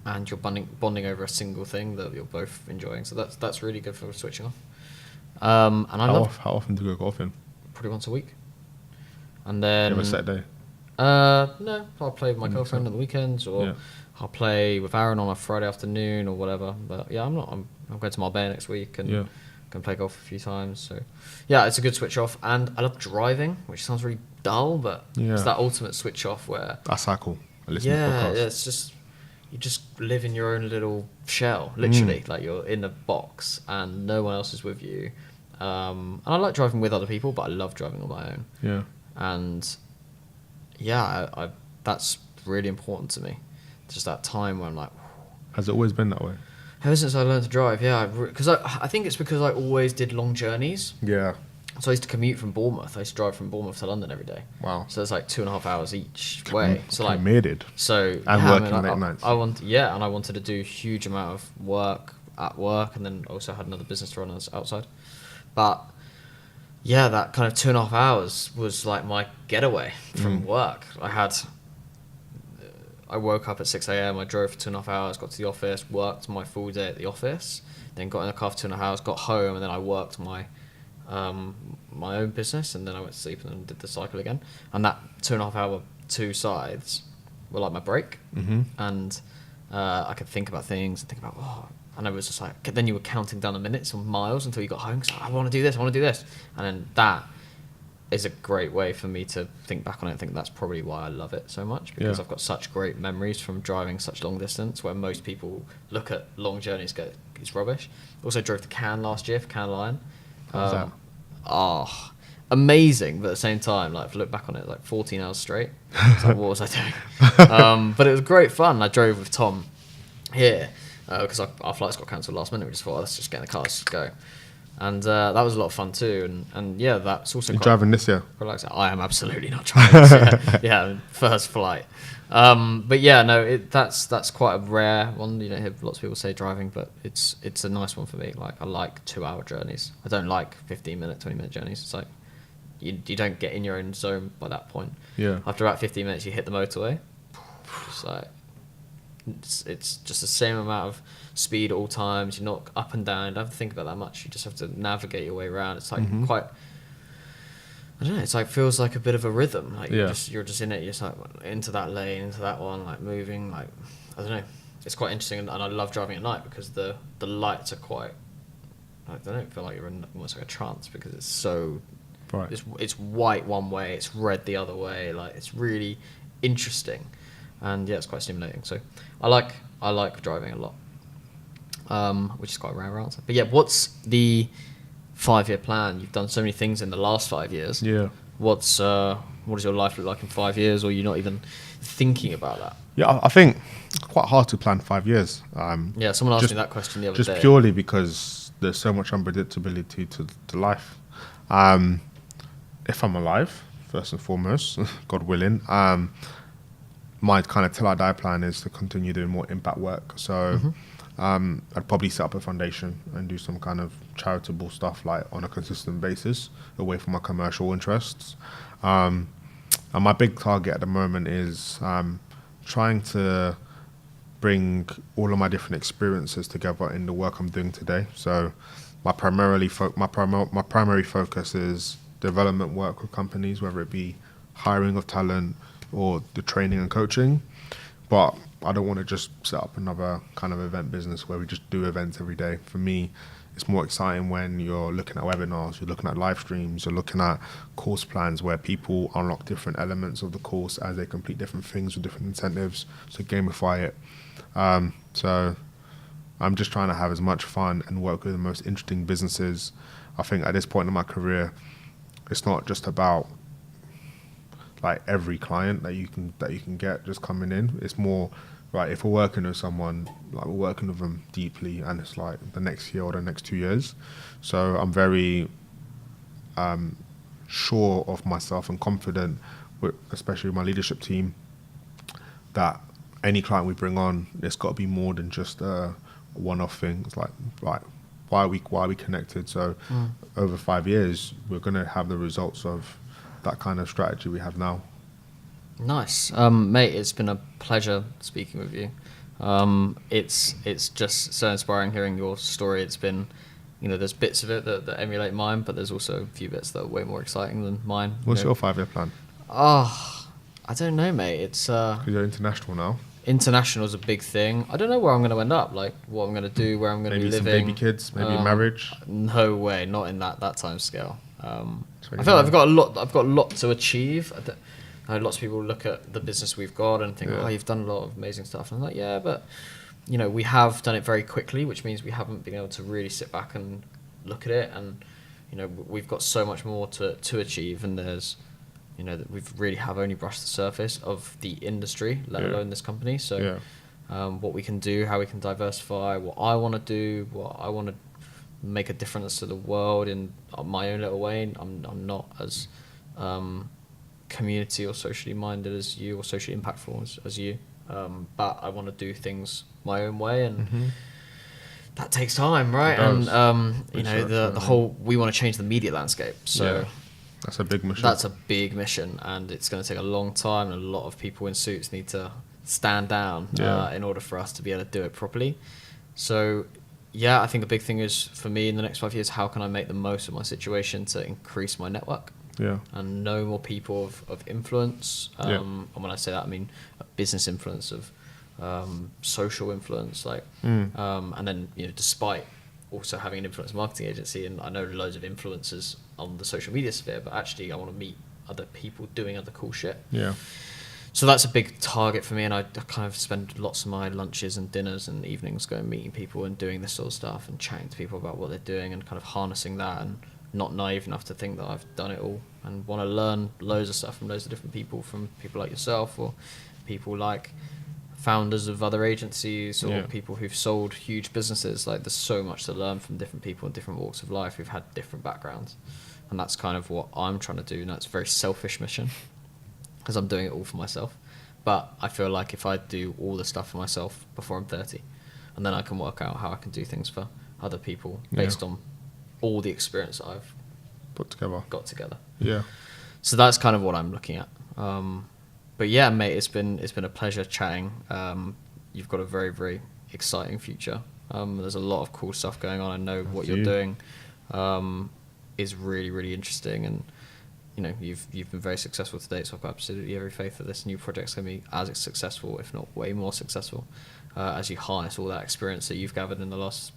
and you're bonding over a single thing that you're both enjoying. So that's really good for switching off. And I love How often do you go golfing? probably once a week. And You then have a set day? no, I'll play with my girlfriend on the weekends, or Yeah. I'll play with Aaron on a Friday afternoon or whatever. But yeah, I'm going to Marbella next week and Yeah. can play golf a few times. So yeah, it's a good switch off. And I love driving, which sounds really dull, but Yeah. it's that ultimate switch off where I cycle. I listen to yeah, podcasts. it's just you just live in your own little shell, literally. Like you're in a box and no one else is with you. And I like driving with other people, but I love driving on my own. Yeah. And yeah, I that's really important to me. Just that time where I'm like, Has it always been that way? ever since I learned to drive, yeah, because I think it's because I always did long journeys. Yeah. So I used to commute from Bournemouth. I used to drive from Bournemouth to London every day. Wow. So it's like 2.5 hours each way. So like, Committed. so And yeah, working late nights. I wanted to do a huge amount of work at work, and then also had another business to run outside. But yeah, that kind of 2.5 hours was like my getaway from work. I woke up at 6 a.m. I drove for 2.5 hours, got to the office, worked my full day at the office, then got in the car for 2.5 hours, got home, and then I worked my own business, and then I went to sleep and then did the cycle again. And that 2.5 hour two sides were like my break, and I could think about things and think about and it was just like, then you were counting down the minutes or miles until you got home. So I want to do this, and then that is a great way for me to think back on it and think that's probably why I love it so much, because Yeah. I've got such great memories from driving such long distance, where most people look at long journeys and go, it's rubbish. Also drove to Cannes last year for Cannes Lion. How's that? Amazing, but at the same time, like if I look back on it, like 14 hours straight. It's like, what was I doing? But it was great fun. I drove with Tom here because our flights got cancelled last minute. We just thought, let's just get in the car, let's go. And that was a lot of fun too. And yeah, that's also You're quite driving this year? relaxing. I am absolutely not driving this. Yeah, first flight. But yeah, no, that's quite a rare one. You don't hear lots of people say driving, but it's a nice one for me. Like I like 2-hour journeys. I don't like 15-minute, 20-minute journeys. It's like you don't get in your own zone by that point. Yeah. After about 15 minutes, you hit the motorway. It's like it's just the same amount of speed at all times. You're not up and down. You don't have to think about that much. You just have to navigate your way around. It's like quite. I don't know. It's like feels like a bit of a rhythm. Like Yeah. you're just in it. You're just like into that lane, into that one, like moving. Like I don't know. It's quite interesting, and I love driving at night because the lights are quite. I don't know. Feel like you're in almost like a trance because it's so. Right. It's white one way, it's red the other way. Like it's really interesting, and yeah, it's quite stimulating. So I like driving a lot, which is quite a rare answer. But yeah, what's the 5-year plan? You've done so many things in the last 5 years. Yeah. What does your life look like in 5 years, or you're not even thinking about that? Yeah, I think it's quite hard to plan 5 years. Yeah, someone asked me that question the other day. Just purely because there's so much unpredictability to life. If I'm alive, first and foremost, God willing, my kind of till I die plan is to continue doing more impact work. So I'd probably set up a foundation and do some kind of charitable stuff like on a consistent basis away from my commercial interests. And my big target at the moment is trying to bring all of my different experiences together in the work I'm doing today. So my primary focus is development work with companies, whether it be hiring of talent or the training and coaching. But I don't want to just set up another kind of event business where we just do events every day. For me, it's more exciting when you're looking at webinars, you're looking at live streams, you're looking at course plans where people unlock different elements of the course as they complete different things with different incentives, so gamify it. So I'm just trying to have as much fun and work with the most interesting businesses. I think at this point in my career, it's not just about like every client that you can get just coming in. It's more right, if we're working with someone, like we're working with them deeply, and it's like the next year or the next 2 years. So I'm very sure of myself and confident, with, especially with my leadership team, that any client we bring on, it's got to be more than just a one-off thing. It's like why are we connected? So over 5 years, we're going to have the results of that kind of strategy we have now. Nice. Mate, it's been a pleasure speaking with you. It's just so inspiring hearing your story. It's been, there's bits of it that emulate mine, but there's also a few bits that are way more exciting than mine. What's your 5-year plan? Oh, I don't know, mate. It's 'Cause you're international now. International is a big thing. I don't know where I'm going to end up, like what I'm going to do, where I'm going to be living. Maybe some baby kids, maybe marriage. No way, not in that time scale. I 29. feel like I've got a lot to achieve. I know lots of people look at the business we've got and think, oh, you've done a lot of amazing stuff. And I'm like, yeah, but we have done it very quickly, which means we haven't been able to really sit back and look at it. And we've got so much more to achieve. And there's that we've really have only brushed the surface of the industry, let alone this company. So what we can do, how we can diversify, what I want to do, what I want to make a difference to the world in my own little way. I'm not as community or socially minded as you, or socially impactful as you, but I want to do things my own way, and that takes time, right? And the whole, we want to change the media landscape, so that's a big mission. That's a big mission, and it's going to take a long time, and a lot of people in suits need to stand down in order for us to be able to do it properly. So I think a big thing is for me in the next 5 years, how can I make the most of my situation to increase my network and know more people of influence. And when I say that, I mean a business influence, of social influence, and then despite also having an influence marketing agency, and I know loads of influencers on the social media sphere, but actually I want to meet other people doing other cool shit. So that's a big target for me, and I kind of spend lots of my lunches and dinners and evenings going meeting people and doing this sort of stuff and chatting to people about what they're doing, and kind of harnessing that, and not naive enough to think that I've done it all, and want to learn loads of stuff from loads of different people, from people like yourself, or people like founders of other agencies, or people who've sold huge businesses. Like, there's so much to learn from different people in different walks of life who've had different backgrounds, and that's kind of what I'm trying to do. And that's a very selfish mission, because I'm doing it all for myself. But I feel like if I do all the stuff for myself before I'm 30, and then I can work out how I can do things for other people based on all the experience that I've got together. So that's kind of what I'm looking at. But yeah, mate, it's been a pleasure chatting. You've got a very, very exciting future. There's a lot of cool stuff going on. I know what you're doing is really, really interesting, and you've been very successful to date. So I've got absolutely every faith that this new project's going to be as successful, if not way more successful, as you harness all that experience that you've gathered in the last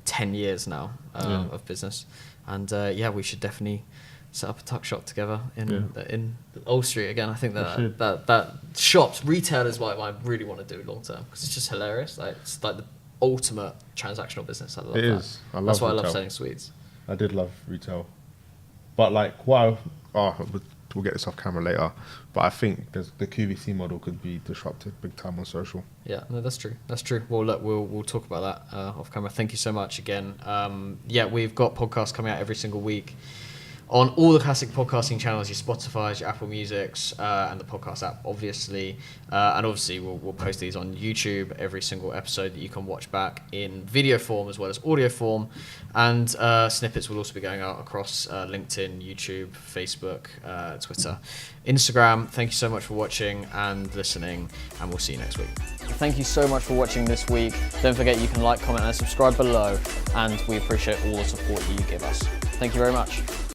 10 years now of business. And we should definitely set up a tuck shop together in Old Street again. I think that shops, retail is what I really want to do long term, because it's just hilarious. Like, it's like the ultimate transactional business. I love it. It is. That's why I love selling sweets. I did love retail, but like, we'll get this off camera later, but I think the QVC model could be disrupted big time on social. Yeah, no, that's true. Well, look, we'll talk about that off camera. Thank you so much again. We've got podcasts coming out every single week on all the classic podcasting channels, your Spotify's, your Apple Musics, and the podcast app, obviously. And obviously, we'll post these on YouTube, every single episode that you can watch back in video form as well as audio form. And snippets will also be going out across LinkedIn, YouTube, Facebook, Twitter, Instagram. Thank you so much for watching and listening, and we'll see you next week. Thank you so much for watching this week. Don't forget you can like, comment, and subscribe below, and we appreciate all the support that you give us. Thank you very much.